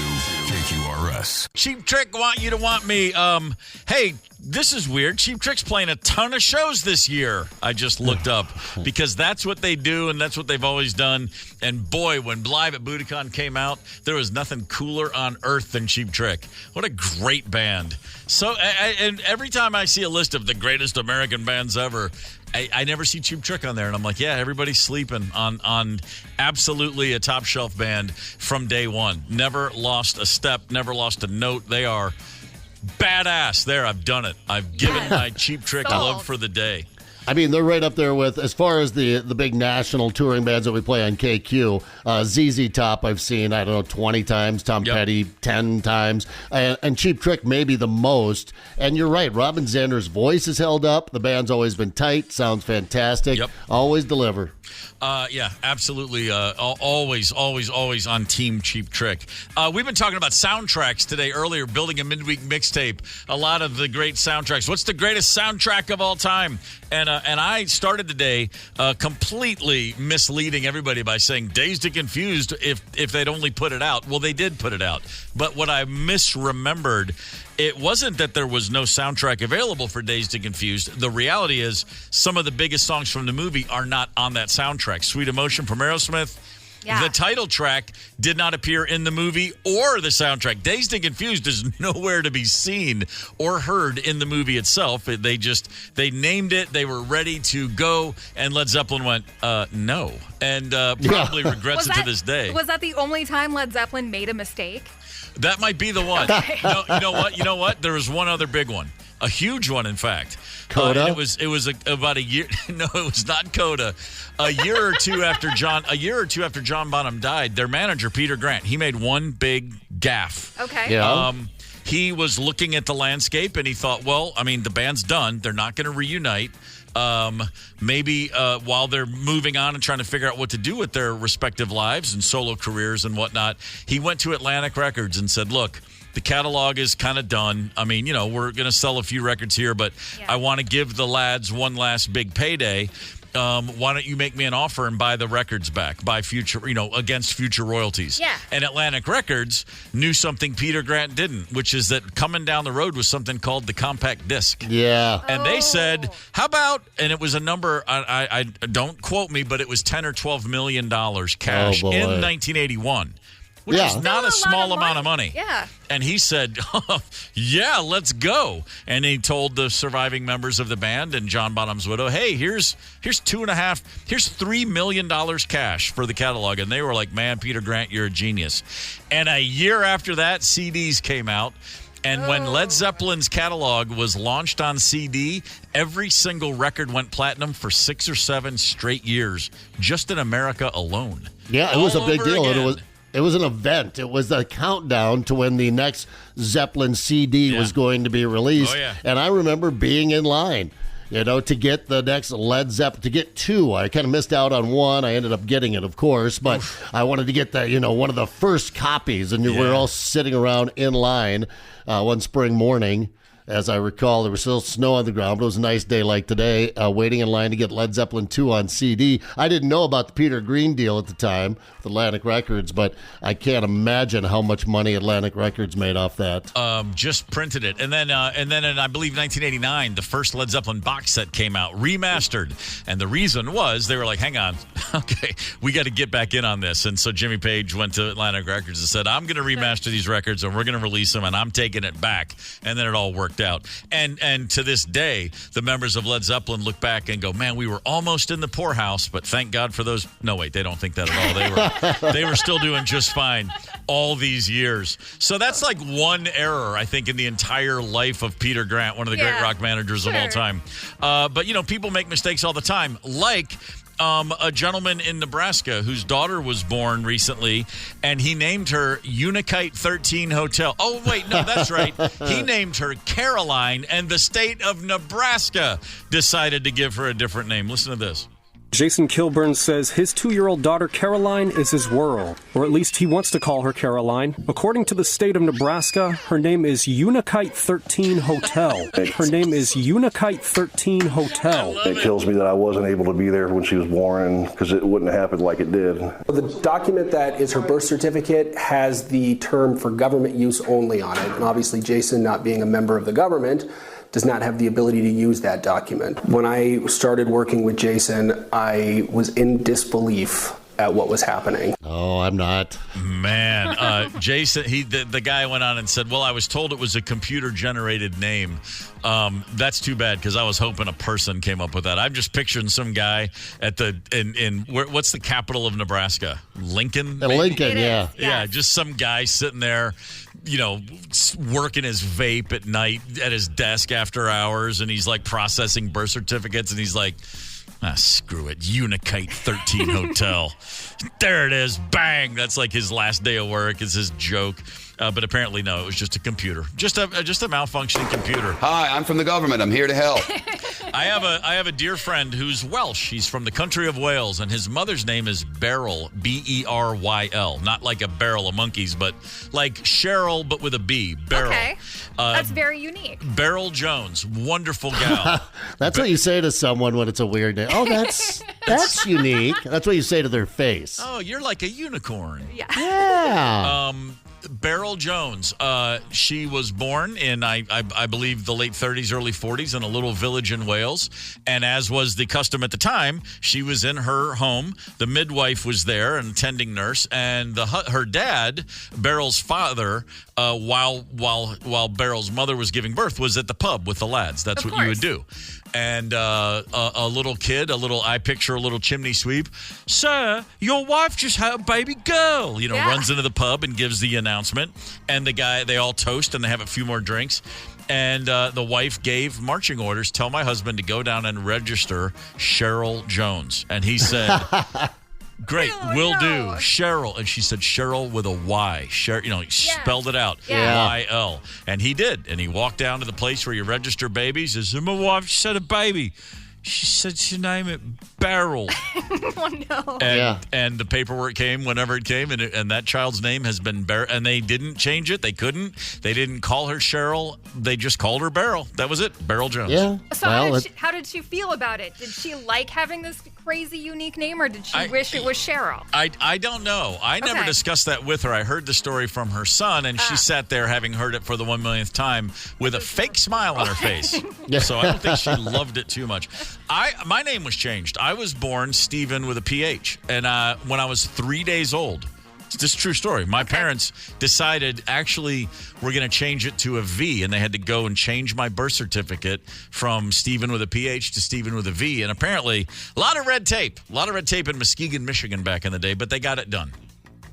A: KQRS.
B: Cheap Trick want you to want me. Hey, this is weird. Cheap Trick's playing a ton of shows this year. I just looked up because that's what they do and that's what they've always done. And boy, when Live at Budokan came out, there was nothing cooler on earth than Cheap Trick. What a great band. So, and every time I see a list of the greatest American bands ever, I never see Cheap Trick on there, and I'm like, yeah, everybody's sleeping on absolutely a top shelf band from day one. Never lost a step, never lost a note. They are badass. There, I've done it. I've given my Cheap Trick love for the day.
C: I mean, they're right up there with, as far as the big national touring bands that we play on KQ, ZZ Top I've seen, 20 times, Tom Petty 10 times, and Cheap Trick maybe the most. And you're right, Robin Zander's voice is held up. The band's always been tight, sounds fantastic, always deliver.
B: Yeah, absolutely. Always on Team Cheap Trick. We've been talking about soundtracks today earlier, building a midweek mixtape. A lot of the great soundtracks. What's the greatest soundtrack of all time? And I started the day completely misleading everybody by saying Dazed and Confused if they'd only put it out. Well, they did put it out. But what I misremembered, it wasn't that there was no soundtrack available for Dazed and Confused. The reality is some of the biggest songs from the movie are not on that soundtrack. Sweet Emotion from Aerosmith. Yeah. The title track did not appear in the movie or the soundtrack. Dazed and Confused is nowhere to be seen or heard in the movie itself. They named it. They were ready to go, and Led Zeppelin went, no, and probably regrets it to this day.
H: Was that the only time Led Zeppelin made a mistake?
B: That might be the one. You know what? There was one other big one. A huge one, in fact.
C: Coda?
B: It was about a year. No, it was not Coda. A year or two after John Bonham died, their manager Peter Grant, he made one big gaffe.
H: Okay.
C: Yeah.
B: He was looking at the landscape and he thought, well, I mean, the band's done. They're not going to reunite. Maybe while they're moving on and trying to figure out what to do with their respective lives and solo careers and whatnot, he went to Atlantic Records and said, look, the catalog is kind of done. I mean, we're going to sell a few records here, but I want to give the lads one last big payday. Why don't you make me an offer and buy the records back, buy future, against future royalties?
H: Yeah.
B: And Atlantic Records knew something Peter Grant didn't, which is that coming down the road was something called the compact disc.
C: Yeah.
B: And they said, how about, and it was a number, I don't quote me, but it was $10 or $12 million cash in 1981. Which is not a small amount of money.
H: Yeah.
B: And he said, yeah, let's go. And he told the surviving members of the band and John Bonham's widow, hey, here's $3 million cash for the catalog. And they were like, man, Peter Grant, you're a genius. And a year after that, CDs came out. And when Led Zeppelin's catalog was launched on CD, every single record went platinum for 6 or 7 straight years, just in America alone.
C: Yeah, it was a big deal.
B: Again.
C: It was an event. It was a countdown to when the next Zeppelin CD was going to be released.
B: Oh, yeah.
C: And I remember being in line, to get the next Led Zeppelin, to get 2. I kind of missed out on one. I ended up getting it, of course, but I wanted to get one of the first copies. And we were all sitting around in line one spring morning. As I recall, there was still snow on the ground, but it was a nice day like today, waiting in line to get Led Zeppelin 2 on CD. I didn't know about the Peter Green deal at the time with Atlantic Records, but I can't imagine how much money Atlantic Records made off that.
B: Just printed it. And then in, I believe, 1989, the first Led Zeppelin box set came out, remastered. And the reason was they were like, hang on, okay, we got to get back in on this. And so Jimmy Page went to Atlantic Records and said, I'm going to remaster these records, and we're going to release them, and I'm taking it back. And then it all worked out. And to this day, the members of Led Zeppelin look back and go, man, we were almost in the poorhouse, but thank God for those. No, wait, they don't think that at all. They were still doing just fine all these years. So that's like one error, I think, in the entire life of Peter Grant, one of the great rock managers of all time. But, people make mistakes all the time, like a gentleman in Nebraska whose daughter was born recently, and he named her Unikite 13 Hotel. Oh, wait, no, that's right. He named her Caroline, and the state of Nebraska decided to give her a different name. Listen to this.
D: Jason Kilburn says his 2-year-old daughter Caroline is his world, or at least he wants to call her Caroline. According to the state of Nebraska, her name is Unikite 13 Hotel. Her name is Unikite 13 Hotel.
E: It kills me that I wasn't able to be there when she was born, because it wouldn't have happened like it did.
F: The document that is her birth certificate has the term for government use only on it, and obviously Jason, not being a member of the government, does not have the ability to use that document. When I started working with Jason, I was in disbelief at what was happening.
C: Oh, I'm not.
B: Man, Jason, the guy went on and said, well, I was told it was a computer-generated name. That's too bad, because I was hoping a person came up with that. I'm just picturing some guy at what's the capital of Nebraska? Lincoln?
C: Lincoln, yeah.
B: Yeah, just some guy sitting there, working his vape at night at his desk after hours, and he's like processing birth certificates, and he's like, screw it, Unikite 13 Hotel. There it is, bang. That's like his last day of work. It's his joke. But apparently, no, it was just a computer, just a malfunctioning computer.
G: Hi, I'm from the government. I'm here to help.
B: I have a dear friend who's Welsh. He's from the country of Wales, and his mother's name is Beryl, Beryl. Not like a barrel of monkeys, but like Cheryl, but with a B. Beryl.
H: Okay, that's very unique.
B: Beryl Jones, wonderful gal.
C: That's what you say to someone when it's a weird name. Oh, that's unique. That's what you say to their face.
B: Oh, you're like a unicorn.
C: Yeah.
B: Beryl Jones, she was born in, I believe, the late 30s, early 40s in a little village in Wales. And as was the custom at the time, she was in her home. The midwife was there, an attending nurse. And her dad, Beryl's father, while Beryl's mother was giving birth, was at the pub with the lads. That's what you would do. And a little kid, I picture a little chimney sweep. Sir, your wife just had a baby girl. Runs into the pub and gives the announcement. And the guy, they all toast and they have a few more drinks. And the wife gave marching orders, tell my husband to go down and register Cheryl Jones. And he said, great, will do, Cheryl. And she said Cheryl with a Y. Spelled it out, Y-L. And he did. And he walked down to the place where you register babies. He said, my wife just had a baby. She said she named it Beryl.
H: Oh, no.
B: And the paperwork came whenever it came, and that child's name has been Beryl. And they didn't change it. They couldn't. They didn't call her Cheryl. They just called her Beryl. That was it. Beryl Jones.
C: Yeah.
H: So how did she feel about it? Did she like having this crazy, unique name, or did she wish it was Cheryl?
B: I don't know. I never discussed that with her. I heard the story from her son, and she sat there having heard it for the 1 millionth time with a fake smile on her face. So I don't think she loved it too much. My name was changed. I was born Stephen with a PH, and when I was 3 days old. It's just a true story. My parents decided, actually, we're going to change it to a V, and they had to go and change my birth certificate from Stephen with a PH to Stephen with a V. And apparently, a lot of red tape in Muskegon, Michigan back in the day, but they got it done.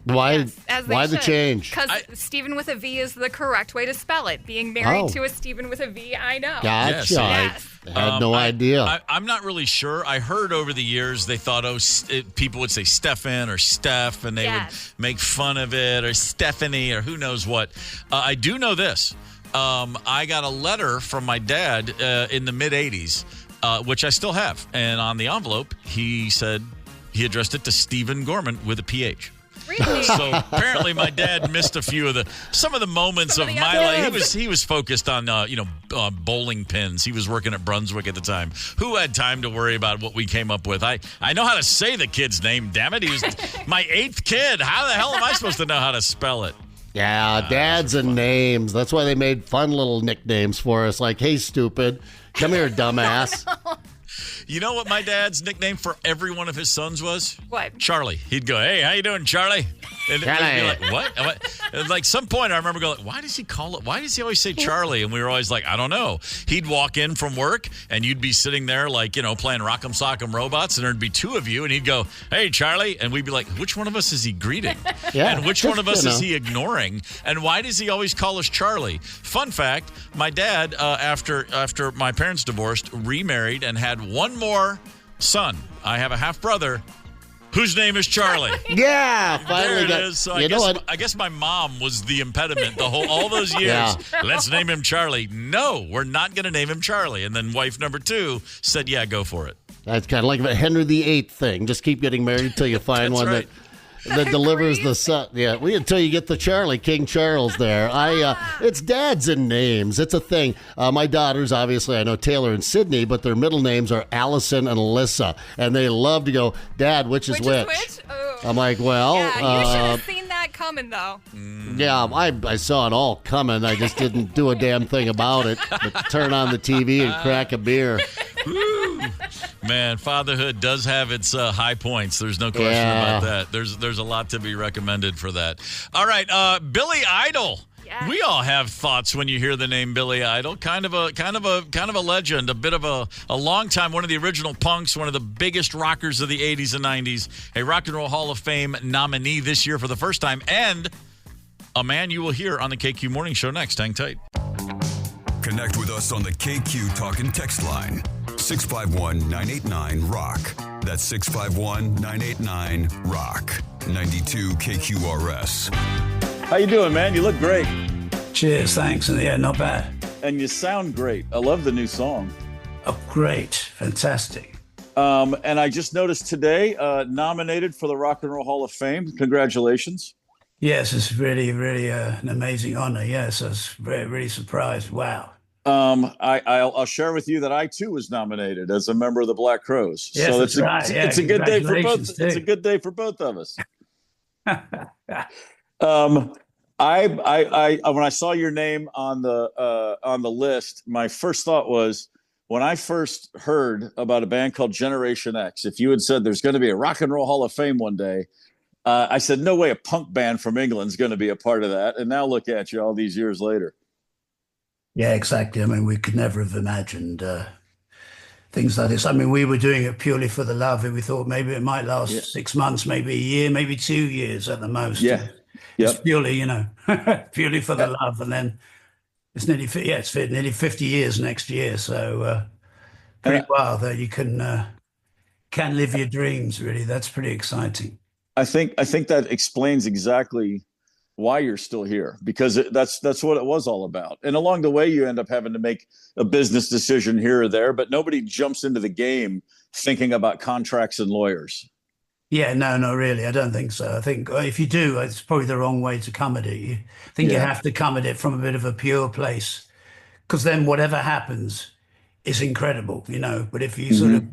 C: Why
H: the
C: change?
H: Because Stephen with a V is the correct way to spell it. Being married to a Stephen with a V, I know.
C: Gotcha.
H: Yes.
C: I had no idea.
B: I'm not really sure. I heard over the years they thought, people would say Stefan or Steph, and they would make fun of it, or Stephanie, or who knows what. I do know this. I got a letter from my dad in the mid-'80s, which I still have. And on the envelope, he said he addressed it to Stephen Gorman with a PH. So apparently my dad missed some of the moments of my life. He was focused on bowling pins. He was working at Brunswick at the time. Who had time to worry about what we came up with? I know how to say the kid's name, damn it. He was my 8th kid. How the hell am I supposed to know how to spell it?
C: Yeah, dads and names. That's why they made fun little nicknames for us, like, hey, stupid. Come here, dumbass.
B: You know what my dad's nickname for every one of his sons was?
H: What?
B: Charlie. He'd go, hey, how you doing, Charlie? And we'd be like, what? And like some point I remember going, why does he always say Charlie? And we were always like, I don't know. He'd walk in from work and you'd be sitting there like, playing Rock'em Sock'em Robots, and there'd be 2 of you, and he'd go, hey, Charlie. And we'd be like, which one of us is he greeting?
C: Yeah,
B: and which one of us is he ignoring? And why does he always call us Charlie? Fun fact, my dad, after my parents divorced, remarried and had one more son. I have a half-brother whose name is Charlie.
C: Yeah, finally
B: there it is. So I guess my mom was the impediment all those years.
C: Yeah.
B: Let's name him Charlie. No, we're not going to name him Charlie. And then wife number 2 said, yeah, go for it.
C: That's kind of like a Henry VIII thing. Just keep getting married until you find one
B: right.
C: that delivers the son. Yeah, until you get the Charlie, King Charles there. It's dads and names. It's a thing. My daughters, obviously, I know Taylor and Sydney, but their middle names are Allison and Alyssa. And they love to go, Dad, which is which?
H: Oh.
C: I'm like, well.
H: Yeah, you should have seen that coming, though.
C: Yeah, I saw it all coming. I just didn't do a damn thing about it. But turn on the TV and crack a beer.
B: Man, fatherhood does have its high points. There's no question about that. There's a lot to be recommended for that. All right, Billy Idol. Yes. We all have thoughts when you hear the name Billy Idol. Kind of a legend, a bit of a long time, one of the original punks, one of the biggest rockers of the 80s and 90s, a Rock and Roll Hall of Fame nominee this year for the first time, and a man you will hear on the KQ Morning Show next. Hang tight.
A: Connect with us on the KQ Talk and Text line. 651-989-ROCK. That's 651-989-ROCK. 92 KQRS.
B: How you doing, man? You look great.
Q: Cheers, thanks. And yeah, not bad.
B: And you sound great. I love the new song.
Q: Oh, great. Fantastic.
B: And I just noticed today, nominated for the Rock and Roll Hall of Fame. Congratulations.
Q: Yes, it's really, really an amazing honor. Yes, I was very, really surprised. Wow.
B: I'll share with you that I too was nominated as a member of the Black Crowes.
Q: Yes,
B: so
Q: that's right.
B: It's a good day for both.
Q: Too.
B: It's a good day for both of us. When I saw your name on the list, my first thought was, when I first heard about a band called Generation X, if you had said there's going to be a Rock and Roll Hall of Fame one day, I said, no way a punk band from England is going to be a part of that. And now look at you all these years later.
Q: Yeah, exactly. I mean, we could never have imagined things like this. I mean, we were doing it purely for the love. And we thought maybe it might last 6 months, maybe a year, maybe 2 years at the most.
B: Yeah.
Q: It's purely, purely for the love. And then it's nearly 50 years next year. So pretty wild that you can live your dreams, really. That's pretty exciting.
B: I think that explains exactly why you're still here, because that's what it was all about. And along the way, you end up having to make a business decision here or there, but nobody jumps into the game thinking about contracts and lawyers.
Q: Yeah, no, not really. I don't think so. I think if you do, it's probably the wrong way to come at it. I think you have to come at it from a bit of a pure place, because then whatever happens is incredible, But if you sort of,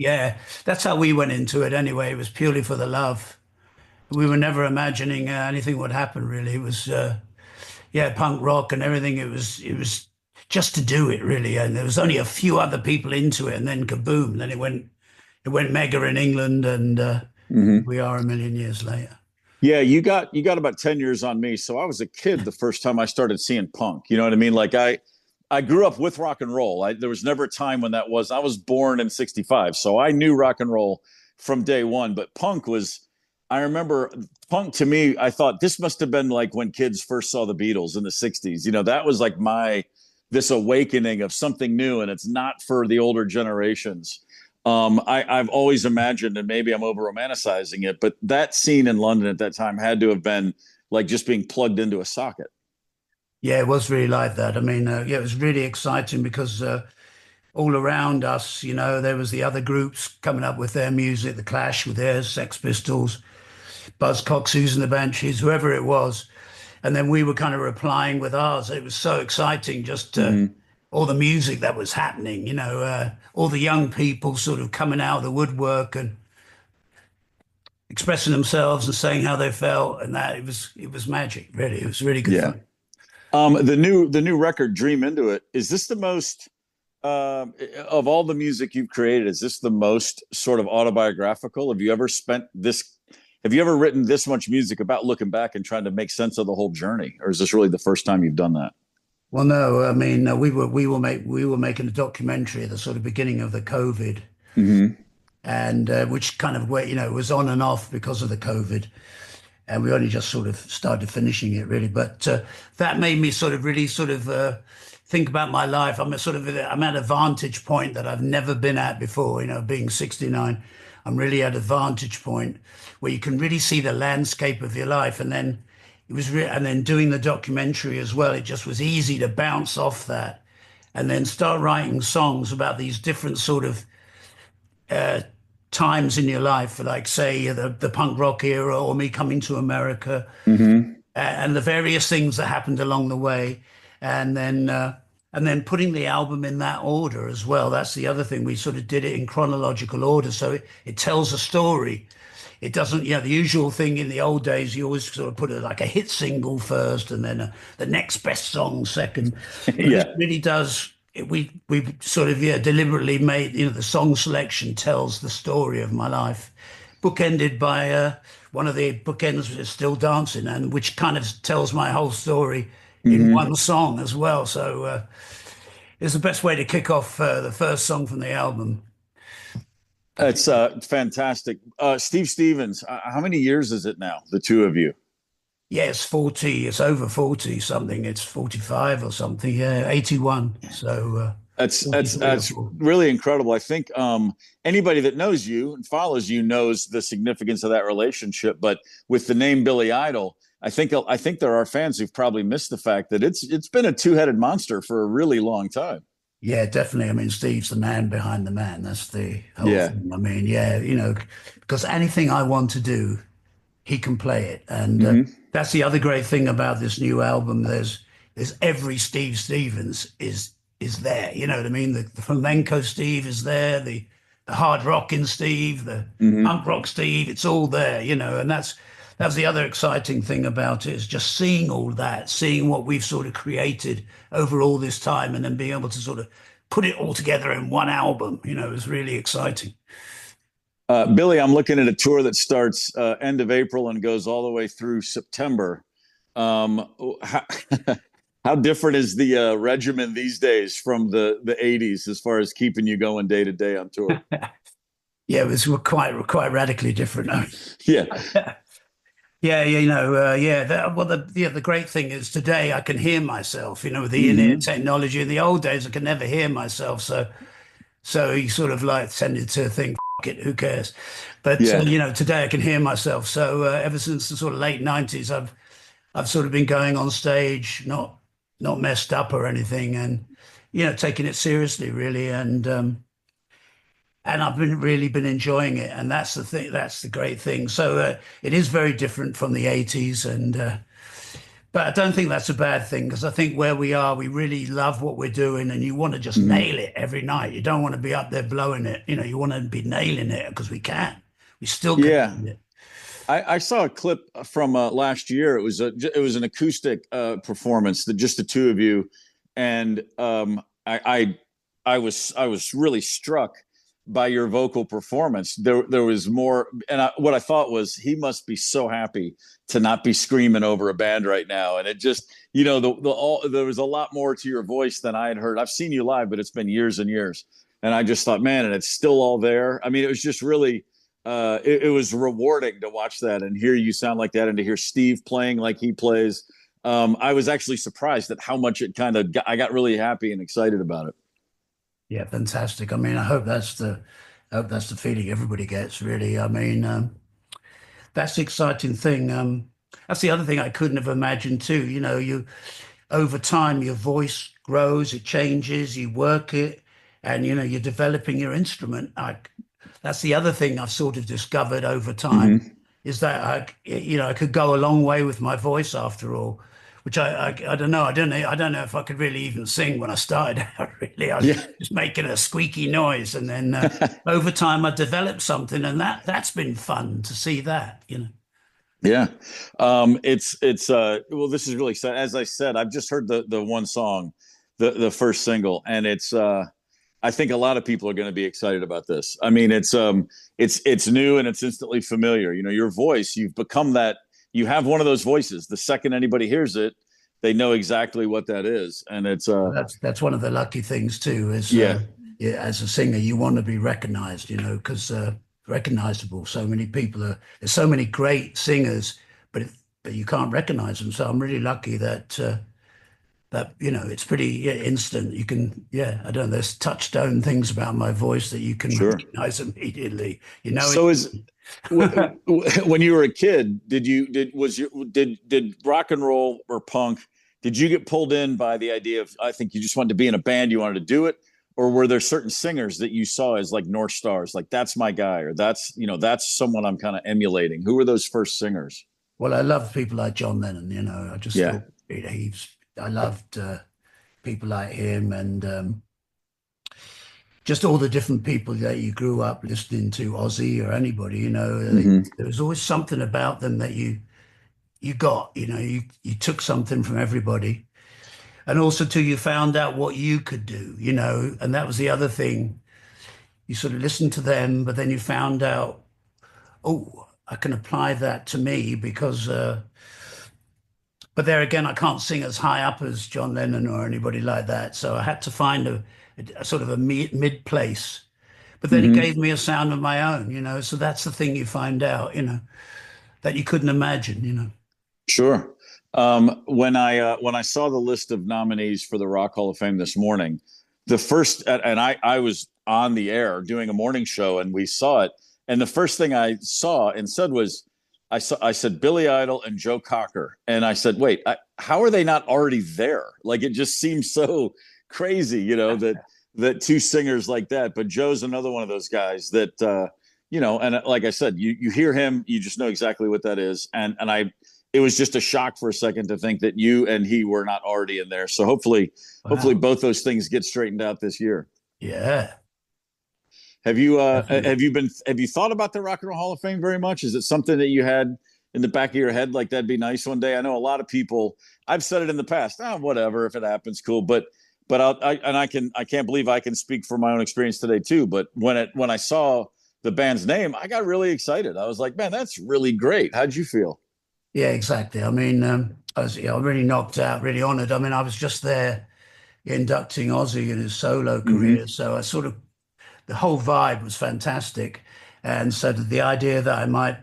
Q: that's how we went into it anyway. It was purely for the love. We were never imagining anything would happen, really. It was, punk rock and everything. It was just to do it, really. And there was only a few other people into it, and then kaboom! Then it went mega in England, and we are a million years later.
B: Yeah, you got about 10 years on me. So I was a kid the first time I started seeing punk. You know what I mean? Like I grew up with rock and roll. There was never a time when that was. I was born in '65, so I knew rock and roll from day one. But punk was. I remember punk, to me, I thought this must have been like when kids first saw the Beatles in the 60s. That was like this awakening of something new, and it's not for the older generations. I've always imagined, and maybe I'm over romanticizing it, but that scene in London at that time had to have been like just being plugged into a socket.
Q: Yeah, it was really like that. I mean, it was really exciting because all around us, there was the other groups coming up with their music, The Clash with their Sex Pistols. Buzzcock, Susan the Banshees, whoever it was. And then we were kind of replying with ours. It was so exciting, just all the music that was happening, you know, all the young people sort of coming out of the woodwork and expressing themselves and saying how they felt, and that it was magic. Really, it was really good fun.
B: The new record, Dream Into It, is this the most of all the music you've created? Is this the most sort of autobiographical? Have you ever written this much music about looking back and trying to make sense of the whole journey, or is this really the first time you've done that?
Q: Well, no, I mean, we were making a documentary at the sort of beginning of the COVID, and which kind of was on and off because of the COVID, and we only just sort of started finishing it really. But that made me really think about my life. I'm at a vantage point that I've never been at before. You know, being 69, I'm really at a vantage point where you can really see the landscape of your life, and then and then doing the documentary as well, it just was easy to bounce off that and then start writing songs about these different sort of times in your life, like say the punk rock era or me coming to America, and the various things that happened along the way, and then putting the album in that order as well. That's the other thing. We sort of did it in chronological order, so it tells a story. It doesn't, the usual thing in the old days, you always sort of put it like a hit single first and then the next best song second. It really does. We sort of, deliberately made, the song selection tells the story of my life. Bookended by one of the bookends is Still Dancing, and which kind of tells my whole story in one song as well. So it's the best way to kick off the first song from the album.
B: It's fantastic. Steve Stevens, how many years is it now, the two of you?
Q: Yeah, it's 40. It's over 40 something. It's 45 or something. Yeah, 81. So
B: that's really incredible. I think anybody that knows you and follows you knows the significance of that relationship. But with the name Billy Idol, I think there are fans who've probably missed the fact that it's been a two-headed monster for a really long time.
Q: Yeah, definitely. I mean, Steve's the man behind the man. That's the whole thing. I mean, because anything I want to do, he can play it. And that's the other great thing about this new album. There's every Steve Stevens is there. You know what I mean? The flamenco Steve is there. The hard rocking Steve, the punk rock Steve. It's all there. And that's the other exciting thing about it, is just seeing all that, seeing what we've sort of created over all this time, and then being able to sort of put it all together in one album. Is really exciting.
B: Billy, I'm looking at a tour that starts end of April and goes all the way through September. How different is the regimen these days from the 80s as far as keeping you going day to day on tour?
Q: Yeah, it was quite radically different.
B: Yeah.
Q: The great thing is today I can hear myself, with the internet technology. In the old days, I could never hear myself. So you sort of like tended to think, it, who cares? But, today I can hear myself. So ever since the sort of late 90s, I've sort of been going on stage, not messed up or anything, and, taking it seriously, really. And I've really been enjoying it, and that's the thing. That's the great thing. So it is very different from the 80s, but I don't think that's a bad thing, because I think where we are, we really love what we're doing, and you want to just nail it every night. You don't want to be up there blowing it. You want to be nailing it, because we can. We still can. Yeah. It.
B: I saw a clip from last year. It was an acoustic performance, just the two of you, and I was really struck by your vocal performance. There was more, and what I thought was, he must be so happy to not be screaming over a band right now. And it just, there was a lot more to your voice than I had heard. I've seen you live, but it's been years and years. And I just thought, man, and it's still all there. I mean, it was just really, it was rewarding to watch that and hear you sound like that, and to hear Steve playing like he plays. I was actually surprised at how much it I got really happy and excited about it.
Q: Yeah, fantastic. I mean, I hope that's the feeling everybody gets, really. I mean, that's the exciting thing. That's the other thing I couldn't have imagined too. You over time, your voice grows, it changes, you work it, and you're developing your instrument. That's the other thing I've sort of discovered over time. is that I could go a long way with my voice after all, which I don't know. I don't know if I could really even sing when I started out. Really, I was just making a squeaky noise, and then over time I developed something, and that's been fun to see that.
B: Yeah. It's well, this is really exciting. As I said, I've just heard the one song, the first single, and it's I think a lot of people are going to be excited about this. I mean, it's new and it's instantly familiar. Your voice, you've become that. You have one of those voices. The second anybody hears it, they know exactly what that is, and it's
Q: that's one of the lucky things too. Is as a singer, you want to be recognized, because recognizable. So many people there's so many great singers, but you can't recognize them. So I'm really lucky that it's pretty instant. You can, I don't know. There's touchstone things about my voice that you can recognize immediately.
B: So when you were a kid, did rock and roll or punk? Did you get pulled in by the idea of, I think you just wanted to be in a band, you wanted to do it? Or were there certain singers that you saw as like North Stars, like that's my guy, or that's someone I'm kind of emulating? Who were those first singers?
Q: Well, I loved people like John Lennon. I just thought I loved people like him, and just all the different people that you grew up listening to, Ozzy or anybody. There was always something about them that you got. You took something from everybody. And also, too, you found out what you could do, and that was the other thing. You sort of listened to them, but then you found out, I can apply that to me because, but there again, I can't sing as high up as John Lennon or anybody like that. So I had to find a sort of a mid place. But then it gave me a sound of my own, so that's the thing you find out, that you couldn't imagine,
B: Sure. When I saw the list of nominees for the Rock Hall of Fame this morning, the first, and I was on the air doing a morning show and we saw it. And the first thing I saw and said was, I said Billy Idol and Joe Cocker. And I said, wait, how are they not already there? Like, it just seems so crazy, that two singers like that. But Joe's another one of those guys that, and like I said, you hear him, you just know exactly what that is. And it was just a shock for a second to think that you and he were not already in there. So hopefully both those things get straightened out this year.
Q: Yeah.
B: Have you thought about the Rock and Roll Hall of Fame very much? Is it something that you had in the back of your head, like that'd be nice one day? I know a lot of people, I've said it in the past, whatever, if it happens, cool. But I can't believe I can speak from my own experience today too. But when I saw the band's name, I got really excited. I was like, man, that's really great. How'd you feel?
Q: Yeah, exactly. I mean, I was really knocked out, really honored. I mean, I was just there inducting Ozzy in his solo career. So I the whole vibe was fantastic. And so the idea that I might,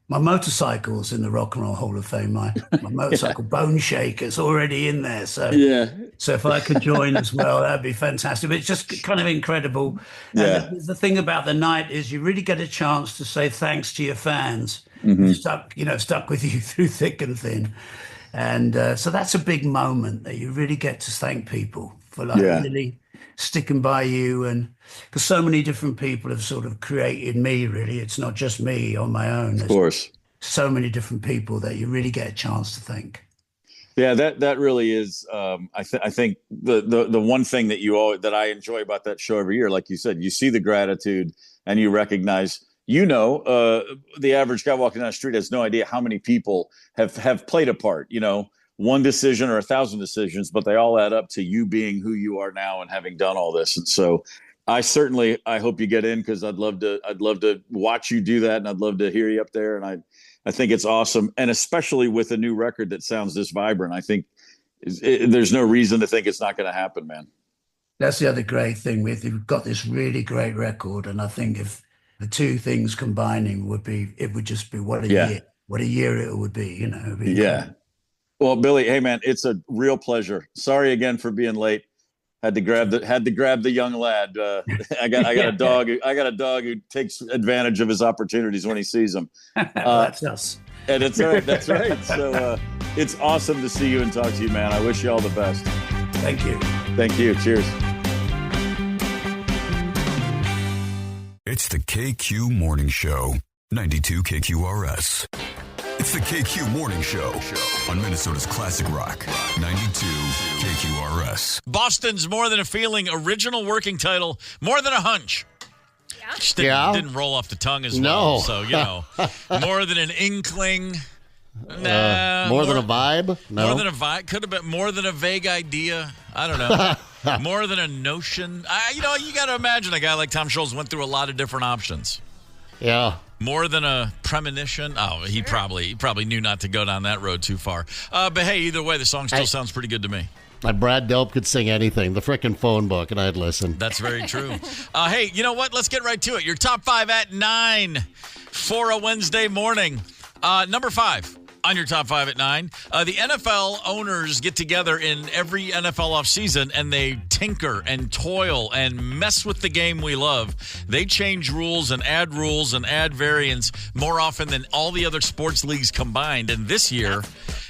Q: my motorcycle's in the Rock and Roll Hall of Fame, my motorcycle Bone Shaker's already in there. So so if I could join as well, that'd be fantastic. But it's just kind of incredible. And the thing about the night is you really get a chance to say thanks to your fans. Stuck with you through thick and thin. And so that's a big moment that you really get to thank people for really sticking by you. And because so many different people have sort of created me, really. It's not just me on my own.
B: Of course.
Q: So many different people that you really get a chance to thank.
B: Yeah, that really is. I think the one thing that I enjoy about that show every year, like you said, you see the gratitude and you recognize, the average guy walking down the street has no idea how many people have played a part, one decision or 1,000 decisions, but they all add up to you being who you are now and having done all this. And so I hope you get in, because I'd love to watch you do that. And I'd love to hear you up there. And I think it's awesome. And especially with a new record that sounds this vibrant, I think there's no reason to think it's not going to happen, man.
Q: That's the other great thing we've got this really great record. And I think if the two things combining it would just be what a year it would be,
B: Yeah. Well, Billy, hey man, it's a real pleasure. Sorry again for being late. Had to grab the young lad. I got a dog. I got a dog who takes advantage of his opportunities when he sees them.
Q: That's us.
B: And it's right. That's right. So it's awesome to see you and talk to you, man. I wish you all the best.
Q: Thank you.
B: Thank you. Cheers.
A: It's the KQ Morning Show. 92 KQRS. It's the KQ Morning Show on Minnesota's Classic Rock. 92 KQRS.
B: Boston's More Than a Feeling original working title, More Than a Hunch. Just didn't roll off the tongue as well. So, more than an inkling.
C: More than a vibe? No.
B: More than a vibe. Could have been more than a vague idea. I don't know. More than a notion. You got to imagine a guy like Tom Scholz went through a lot of different options.
C: Yeah.
B: More than a premonition. Oh, he probably knew not to go down that road too far. But hey, either way, the song still sounds pretty good to me.
C: Brad Delp could sing anything, the frickin' phone book, and I'd listen.
B: That's very true. Hey, you know what? Let's get right to it. Your top 5 at 9 for a Wednesday morning. Number 5 on your top 5 at 9. The NFL owners get together in every NFL offseason, and they tinker and toil and mess with the game we love. They change rules and add variants more often than all the other sports leagues combined. And this year,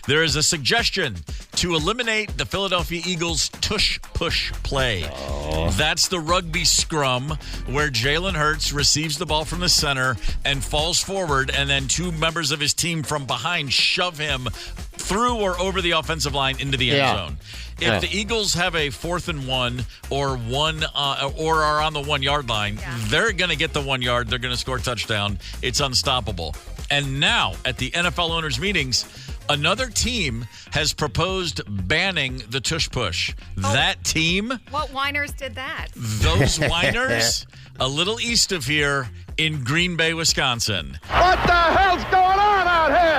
B: there is a suggestion to eliminate the Philadelphia Eagles' tush-push play. Oh. That's the rugby scrum where Jalen Hurts receives the ball from the center and falls forward, and then 2 members of his team from behind shove him through or over the offensive line into the end zone. If the Eagles have a 4th and 1 or are on the 1 yard line, they're going to get the 1 yard. They're going to score a touchdown. It's unstoppable. And now at the NFL owners meetings, another team has proposed banning the tush push. That team.
H: What whiners did that?
B: Those whiners, a little east of here in Green Bay, Wisconsin.
L: What the hell's going on out here?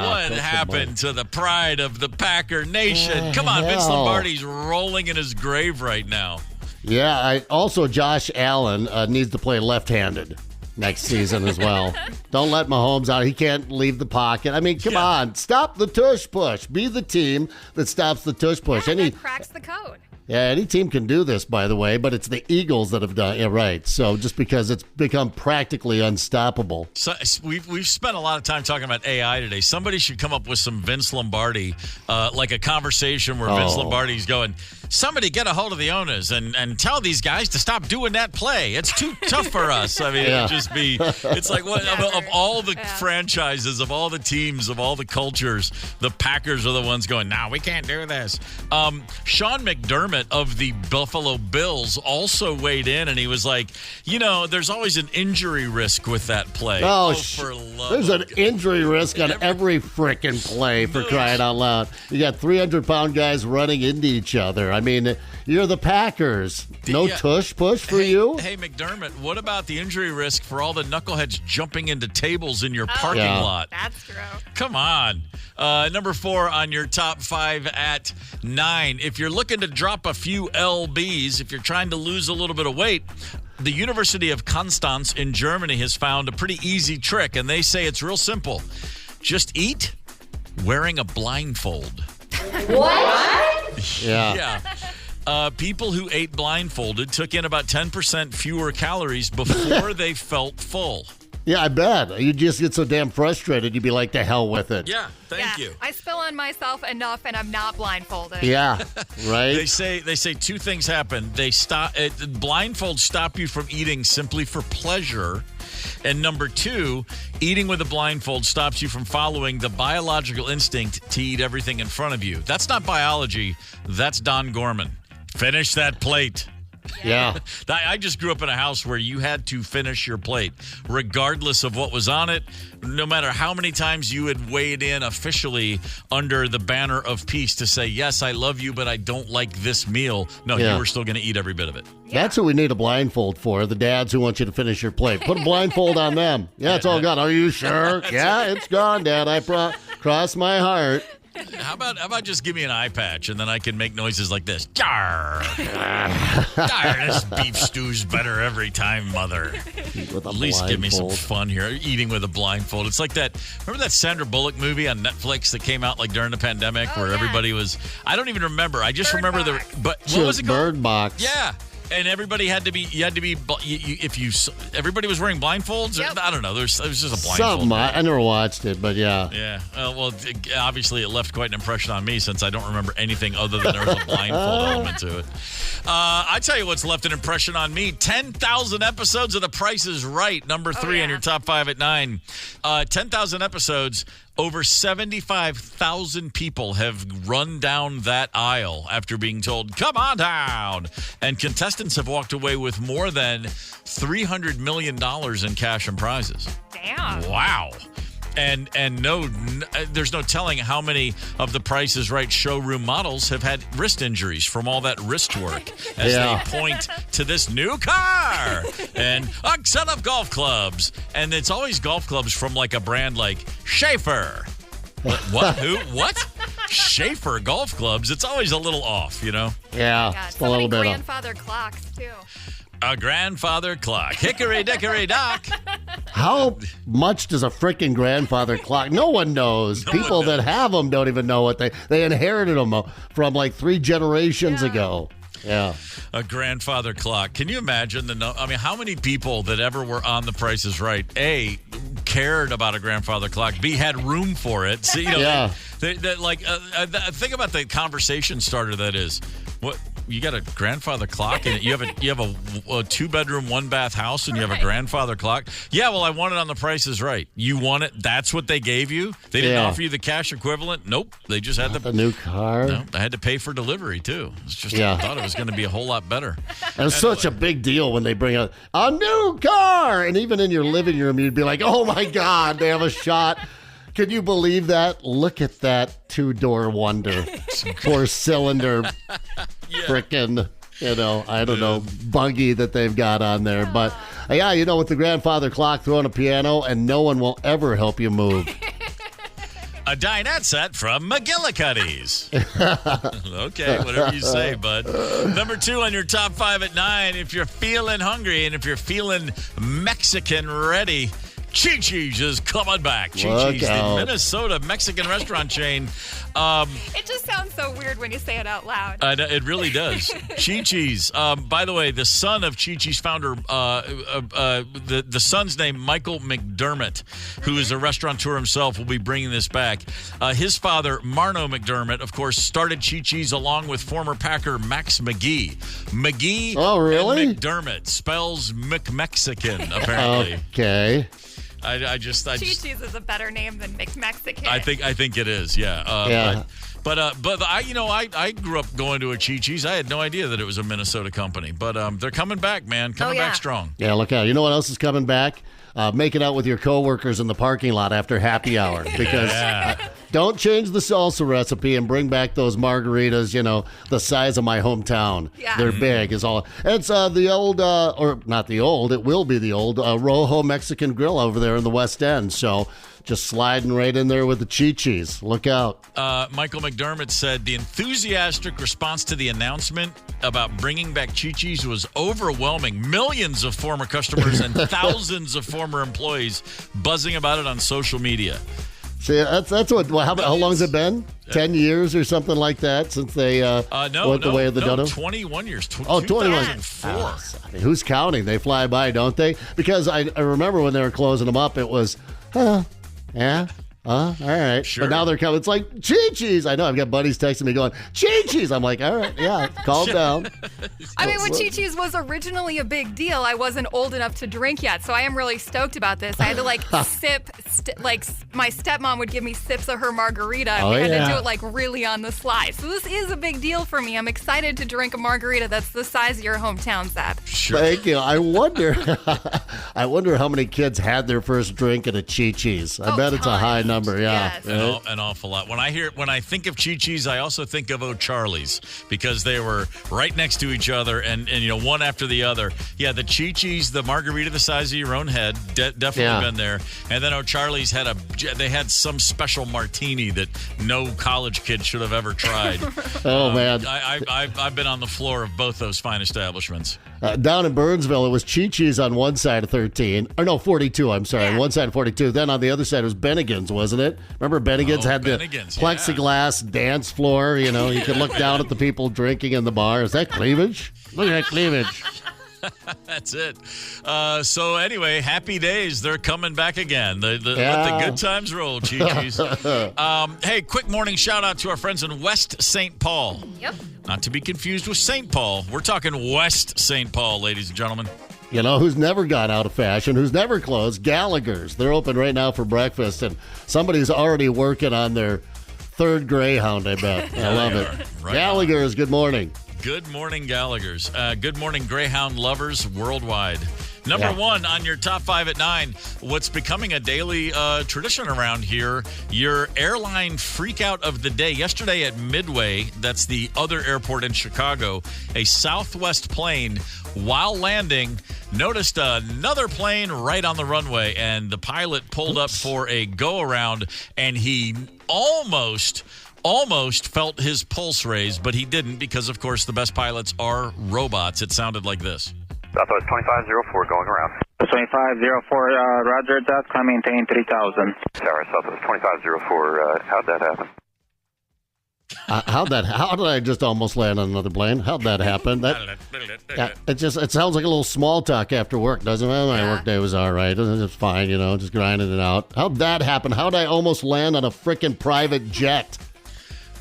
B: What happened to the pride of the Packer Nation? Come on, Vince Lombardi's rolling in his grave right now.
C: Yeah, also Josh Allen needs to play left-handed next season as well. Don't let Mahomes out. He can't leave the pocket. I mean, come on. Stop the tush push. Be the team that stops the tush push.
H: That cracks the code.
C: Yeah, any team can do this, by the way, but it's the Eagles that have done it. Yeah, right. So just because it's become practically unstoppable.
B: So we've spent a lot of time talking about AI today. Somebody should come up with some Vince Lombardi, like a conversation where Vince Lombardi's going, somebody get a hold of the owners and tell these guys to stop doing that play. It's too tough for us. I mean, it'd just be, it's like what of all the franchises, of all the teams, of all the cultures, the Packers are the ones going, no, we can't do this. Sean McDermott of the Buffalo Bills also weighed in, and he was like, there's always an injury risk with that play.
C: There's an injury risk on every freaking play, for crying out loud. You got 300-pound guys running into each other. I mean, you're the Packers. No tush push for you?
B: Hey, McDermott, what about the injury risk for all the knuckleheads jumping into tables in your parking lot?
H: That's true.
B: Come on. Number 4 on your top 5 at 9. If you're looking to drop a few lbs, if you're trying to lose a little bit of weight, the University of Konstanz in Germany has found a pretty easy trick, and they say it's real simple. Just eat wearing a blindfold.
H: What?
C: Yeah.
B: People who ate blindfolded took in about 10% fewer calories before they felt full.
C: Yeah, I bet. You just get so damn frustrated, you'd be like, to hell with it.
B: Yeah, thank you.
H: I spill on myself enough, and I'm not blindfolded.
C: Yeah, right?
B: They say 2 things happen. Blindfolds stop you from eating simply for pleasure. And number 2, eating with a blindfold stops you from following the biological instinct to eat everything in front of you. That's not biology. That's Don Gorman. Finish that plate.
C: Yeah.
B: I just grew up in a house where you had to finish your plate, regardless of what was on it, no matter how many times you had weighed in officially under the banner of peace to say, yes, I love you, but I don't like this meal. No, you were still going to eat every bit of it.
C: Yeah. That's what we need a blindfold for, the dads who want you to finish your plate. Put a blindfold on them. Yeah, it's all gone. Are you sure? It's gone, Dad. I cross my heart.
B: How about just give me an eye patch and then I can make noises like this? Jar! Jar, this beef stew's better every time, Mother. At least give me some fun here. Eating with a blindfold. It's like that. Remember that Sandra Bullock movie on Netflix that came out like during the pandemic where everybody was. I don't even remember. I just remember but what was it called?
C: Bird Box.
B: Yeah. And everybody had to be. Everybody was wearing blindfolds.
H: Yep.
B: I don't know. There was just a blindfold.
C: Something. I never watched it, but yeah.
B: Yeah. Well, obviously it left quite an impression on me since I don't remember anything other than there was a blindfold element to it. I tell you what's left an impression on me: 10,000 episodes of The Price is Right. Number 3 on your top 5 at 9. 10,000 episodes. Over 75,000 people have run down that aisle after being told, come on down. And contestants have walked away with more than $300 million in cash and prizes.
H: Damn.
B: Wow. And there's no telling how many of the Price is Right showroom models have had wrist injuries from all that wrist work as they point to this new car and a set of golf clubs. And it's always golf clubs from like a brand like Schaefer. What? Who? What? Schaefer golf clubs. It's always a little off, you know?
C: Yeah,
H: so
C: a little
H: many
C: bit
H: grandfather clocks, too.
B: A grandfather clock. Hickory dickory dock.
C: How much does a freaking grandfather clock? No one knows. People that have them don't even know what they inherited them from like 3 generations ago. Yeah.
B: A grandfather clock. Can you imagine how many people that ever were on The Price is Right, A, cared about a grandfather clock, B, had room for it. So, think about the conversation starter that is. What? You got a grandfather clock, and you have a 2-bedroom, 1-bath house, and you have a grandfather clock. Yeah, well, I want it on The Price is Right. You want it? That's what they gave you. They didn't offer you the cash equivalent. Nope. They just had
C: the new car.
B: No, I had to pay for delivery too. It's just I thought it was going to be a whole lot better.
C: And it's such a big deal when they bring a new car, and even in your living room, you'd be like, "Oh my God, they have a shot." Can you believe that? Look at that 2-door wonder, 4-cylinder, frickin', I don't know, buggy that they've got on there. But yeah, with the grandfather clock throwing a piano, and no one will ever help you move.
B: A dinette set from McGillicuddy's. Okay, whatever you say, bud. Number 2 on your top 5 at 9. If you're feeling hungry and if you're feeling Mexican ready, Chi-Chi's is coming back. Chi-Chi's, the Minnesota Mexican restaurant chain.
H: It just sounds so weird when you say it out loud.
B: It really does. Chi-Chi's. By the way, the son of Chi-Chi's founder, the son's name, Michael McDermott, who is a restaurateur himself, will be bringing this back. His father, Marno McDermott, of course, started Chi-Chi's along with former Packer Max McGee. McGee and McDermott spells McMexican, apparently.
C: Okay.
H: Chi-Chi's is a better name than McMexican.
B: I think it is. Yeah. But I grew up going to a Chi-Chi's. I had no idea that it was a Minnesota company. But they're coming back, man. Coming back strong.
C: Yeah, look out. You know what else is coming back? Making out with your coworkers in the parking lot after happy hour. Because don't change the salsa recipe and bring back those margaritas, the size of my hometown. Yeah. They're big is all. It's the old, or not the old, it will be the old Rojo Mexican Grill over there in the West End. So just sliding right in there with the Chi-Chi's. Look out.
B: Michael McDermott said the enthusiastic response to the announcement about bringing back Chi-Chi's was overwhelming. Millions of former customers and thousands of former employees buzzing about it on social media.
C: See, that's what. How long has it been? 10 years or something like that since they went the way of the dodo?
B: 21 years.
C: 2004. I mean, who's counting? They fly by, don't they? Because I remember when they were closing them up, it was, all right.
B: Sure.
C: But now they're coming. It's like Chi-Chi's. I know. I've got buddies texting me going, Chi-Chi's. I'm like, all right, yeah, calm down.
H: I mean, when Chi-Chi's was originally a big deal, I wasn't old enough to drink yet, so I am really stoked about this. I had to sip, my stepmom would give me sips of her margarita, and we had to do it really on the sly. So this is a big deal for me. I'm excited to drink a margarita that's the size of your hometown, Zap.
B: Sure.
C: Thank you. I wonder how many kids had their first drink at a Chi-Chi's. I bet it's a high number, yeah.
H: Yes.
B: An awful lot. When I think of Chi-Chi's, I also think of O'Charlie's because they were right next to each other and one after the other. Yeah, the Chi-Chi's, the margarita the size of your own head, definitely been there. And then O'Charlie's had some special martini that no college kid should have ever tried.
C: Man.
B: I've been on the floor of both those fine establishments.
C: Down in Burnsville, it was Chi-Chi's on one side of 13. Or no, 42, I'm sorry. On one side of 42. Then on the other side, it was Bennigan's wasn't it? Remember Bennigan's had the plexiglass dance floor, you know, you could look down at the people drinking in the bar. Is that cleavage? Look at that cleavage.
B: That's it. So anyway, happy days. They're coming back again. Let the good times roll, Chi-Chis. Hey, quick morning shout out to our friends in West St. Paul.
H: Yep.
B: Not to be confused with St. Paul. We're talking West St. Paul, ladies and gentlemen.
C: You know who's never gone out of fashion, who's never closed? Gallagher's. They're open right now for breakfast, and somebody's already working on their third Greyhound, I bet. I love it. Right Gallagher's, good morning.
B: Good morning, Gallagher's. Good morning, Greyhound lovers worldwide. Number one on your top 5 at 9, what's becoming a daily tradition around here, your airline freakout of the day. Yesterday at Midway, that's the other airport in Chicago, a Southwest plane, while landing, noticed another plane right on the runway, and the pilot pulled up for a go-around, and he almost felt his pulse raise, but he didn't because, of course, the best pilots are robots. It sounded like this.
I: Southwest 2504 going around.
J: 2504, roger that. Climb maintain 3000.
I: Tower, Southwest 2504, how'd that happen?
C: How did I just almost land on another plane? How'd that happen? It sounds like a little small talk after work, doesn't it? My work day was all right. It's fine, you know, just grinding it out. How'd that happen? How'd I almost land on a freaking private jet?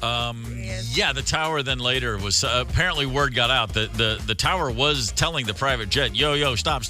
B: The tower then later was apparently word got out that the tower was telling the private jet, yo, stop,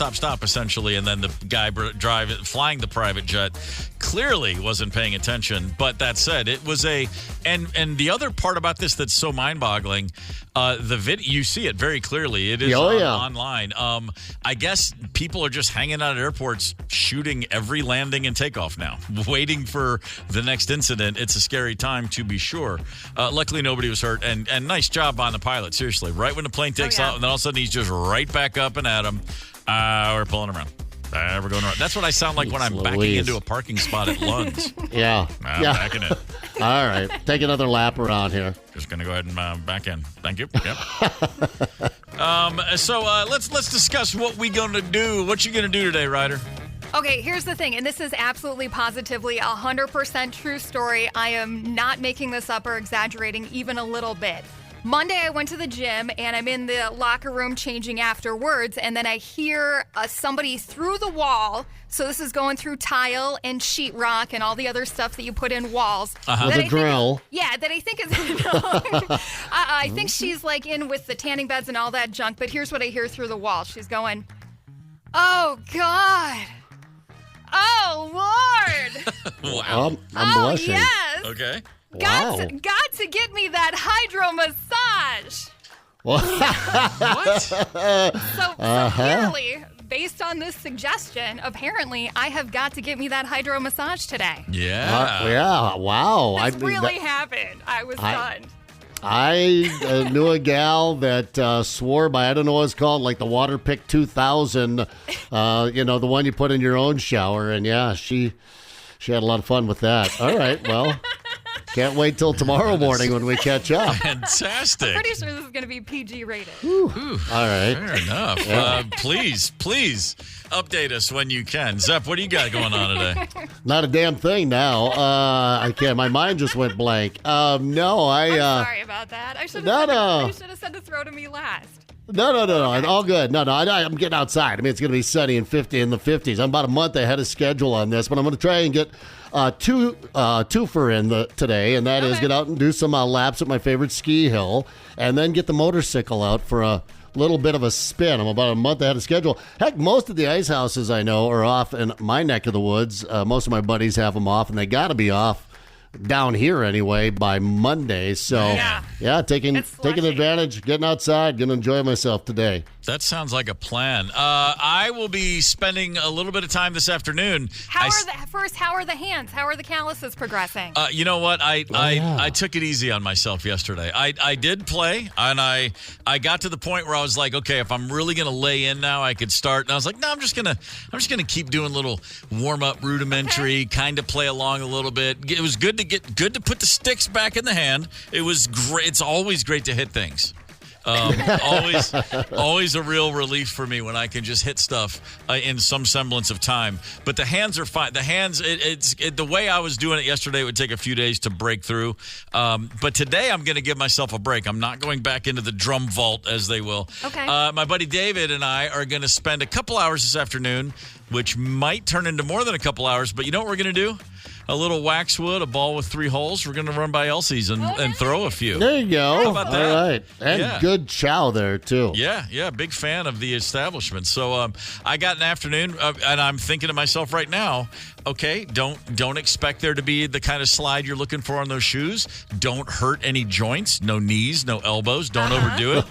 B: essentially, and then the guy flying the private jet clearly wasn't paying attention. But that said, it was and the other part about this that's so mind-boggling, the video, you see it very clearly. It is online. I guess people are just hanging out at airports shooting every landing and takeoff now, waiting for the next incident. It's a scary time, to be sure. Luckily, nobody was hurt, and nice job on the pilot. Seriously, right when the plane takes out, and then all of a sudden he's just right back up and at him. We're pulling around. We're going around. That's what I sound like when I'm backing into a parking spot at Lund's.
C: I'm
B: backing in.
C: All right, take another lap around here.
B: Just gonna go ahead and back in. Thank you. Yep. So let's discuss what we gonna do. What you gonna do today, Ryder?
H: Okay, here's the thing, and this is absolutely positively 100% true story. I am not making this up or exaggerating even a little bit. Monday, I went to the gym, and I'm in the locker room changing afterwards, and then I hear somebody through the wall. So this is going through tile and sheetrock and all the other stuff that you put in walls.
C: The drill.
H: That I think is... I think she's like in with the tanning beds and all that junk, but here's what I hear through the wall. She's going, "Oh, God. Oh, Lord."
B: Wow.
C: I'm blushing.
H: Yes.
B: Okay.
C: Wow.
H: Got to get me that hydro massage.
B: What?
H: So apparently, based on this suggestion, apparently I have got to get me that hydro massage today.
C: Yeah. Wow.
H: This really happened. I was stunned.
C: I knew a gal that swore by, I don't know what it's called, like the Water Pick 2000, the one you put in your own shower. And she had a lot of fun with that. All right, well, can't wait till tomorrow morning when we catch up.
B: Fantastic.
H: I'm pretty sure this is going to be PG rated.
C: All right.
B: Fair enough.
C: Yeah.
B: Please update us when you can. Zepp, what do you got going on today?
C: Not a damn thing now. I can't. My mind just went blank.
H: I'm sorry about that. I should have said to throw to me last.
C: No. All good. No. I'm getting outside. I mean, it's going to be sunny and 50 in the 50s. I'm about a month ahead of schedule on this, but I'm going to try and get twofer in today, and that is get out and do some laps at my favorite ski hill, and then get the motorcycle out for a little bit of a spin. I'm about a month ahead of schedule. Heck, most of the ice houses I know are off in my neck of the woods. Most of my buddies have them off, and they got to be off down here anyway by Monday. So taking advantage, getting outside, gonna enjoy myself today.
B: That sounds like a plan. I will be spending a little bit of time this afternoon.
H: How are the hands? How are the calluses progressing?
B: You know what? I took it easy on myself yesterday. I did play, and I got to the point where I was like, okay, if I'm really gonna lay in now, I could start. And I was like, no, I'm just gonna keep doing little warm up, rudimentary, kind of play along a little bit. It was good to put the sticks back in the hand. It was great. It's always great to hit things. Always a real relief for me when I can just hit stuff in some semblance of time. But the hands are fine. The hands, the way I was doing it yesterday, it would take a few days to break through. But today I'm going to give myself a break. I'm not going back into the drum vault, as they will.
H: Okay.
B: My buddy David and I are going to spend a couple hours this afternoon, which might turn into more than a couple hours. But you know what we're going to do? A little waxwood, a ball with 3 holes. We're going to run by Elsie's and throw a few.
C: There you go.
B: How about that?
C: All right. And good chow there, too.
B: Yeah. Big fan of the establishment. So I got an afternoon, and I'm thinking to myself right now, okay, don't expect there to be the kind of slide you're looking for on those shoes. Don't hurt any joints. No knees, no elbows. Don't overdo it.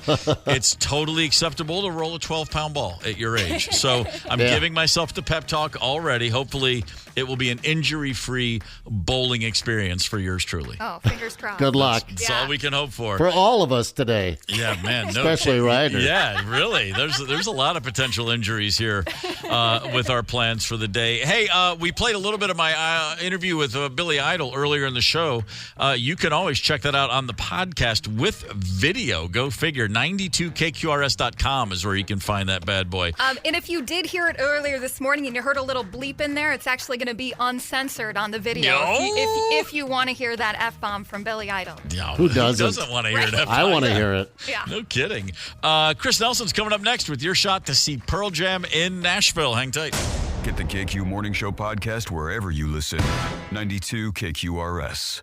B: It's totally acceptable to roll a 12-pound ball at your age. So I'm giving myself the pep talk already. Hopefully it will be an injury-free bowling experience for yours truly.
H: Oh, fingers crossed.
C: Good luck.
B: That's all we can hope for.
C: For all of us today.
B: Yeah, man.
C: Especially Ryder.
B: Yeah, really. There's a lot of potential injuries here with our plans for the day. Hey, we played a little bit of my interview with Billy Idol earlier in the show. You can always check that out on the podcast with video. Go figure. 92kqrs.com is where you can find that bad boy.
H: And if you did hear it earlier this morning and you heard a little bleep in there, it's actually going to be uncensored on the video.
B: No.
H: If you want to hear that F-bomb from Billy Idol.
B: No,
C: Who doesn't?
B: Want to hear it?
C: I want to hear it.
H: Yeah.
B: No kidding. Chris Nelson's coming up next with your shot to see Pearl Jam in Nashville. Hang tight.
A: Get the KQ Morning Show podcast wherever you listen. 92 KQRS.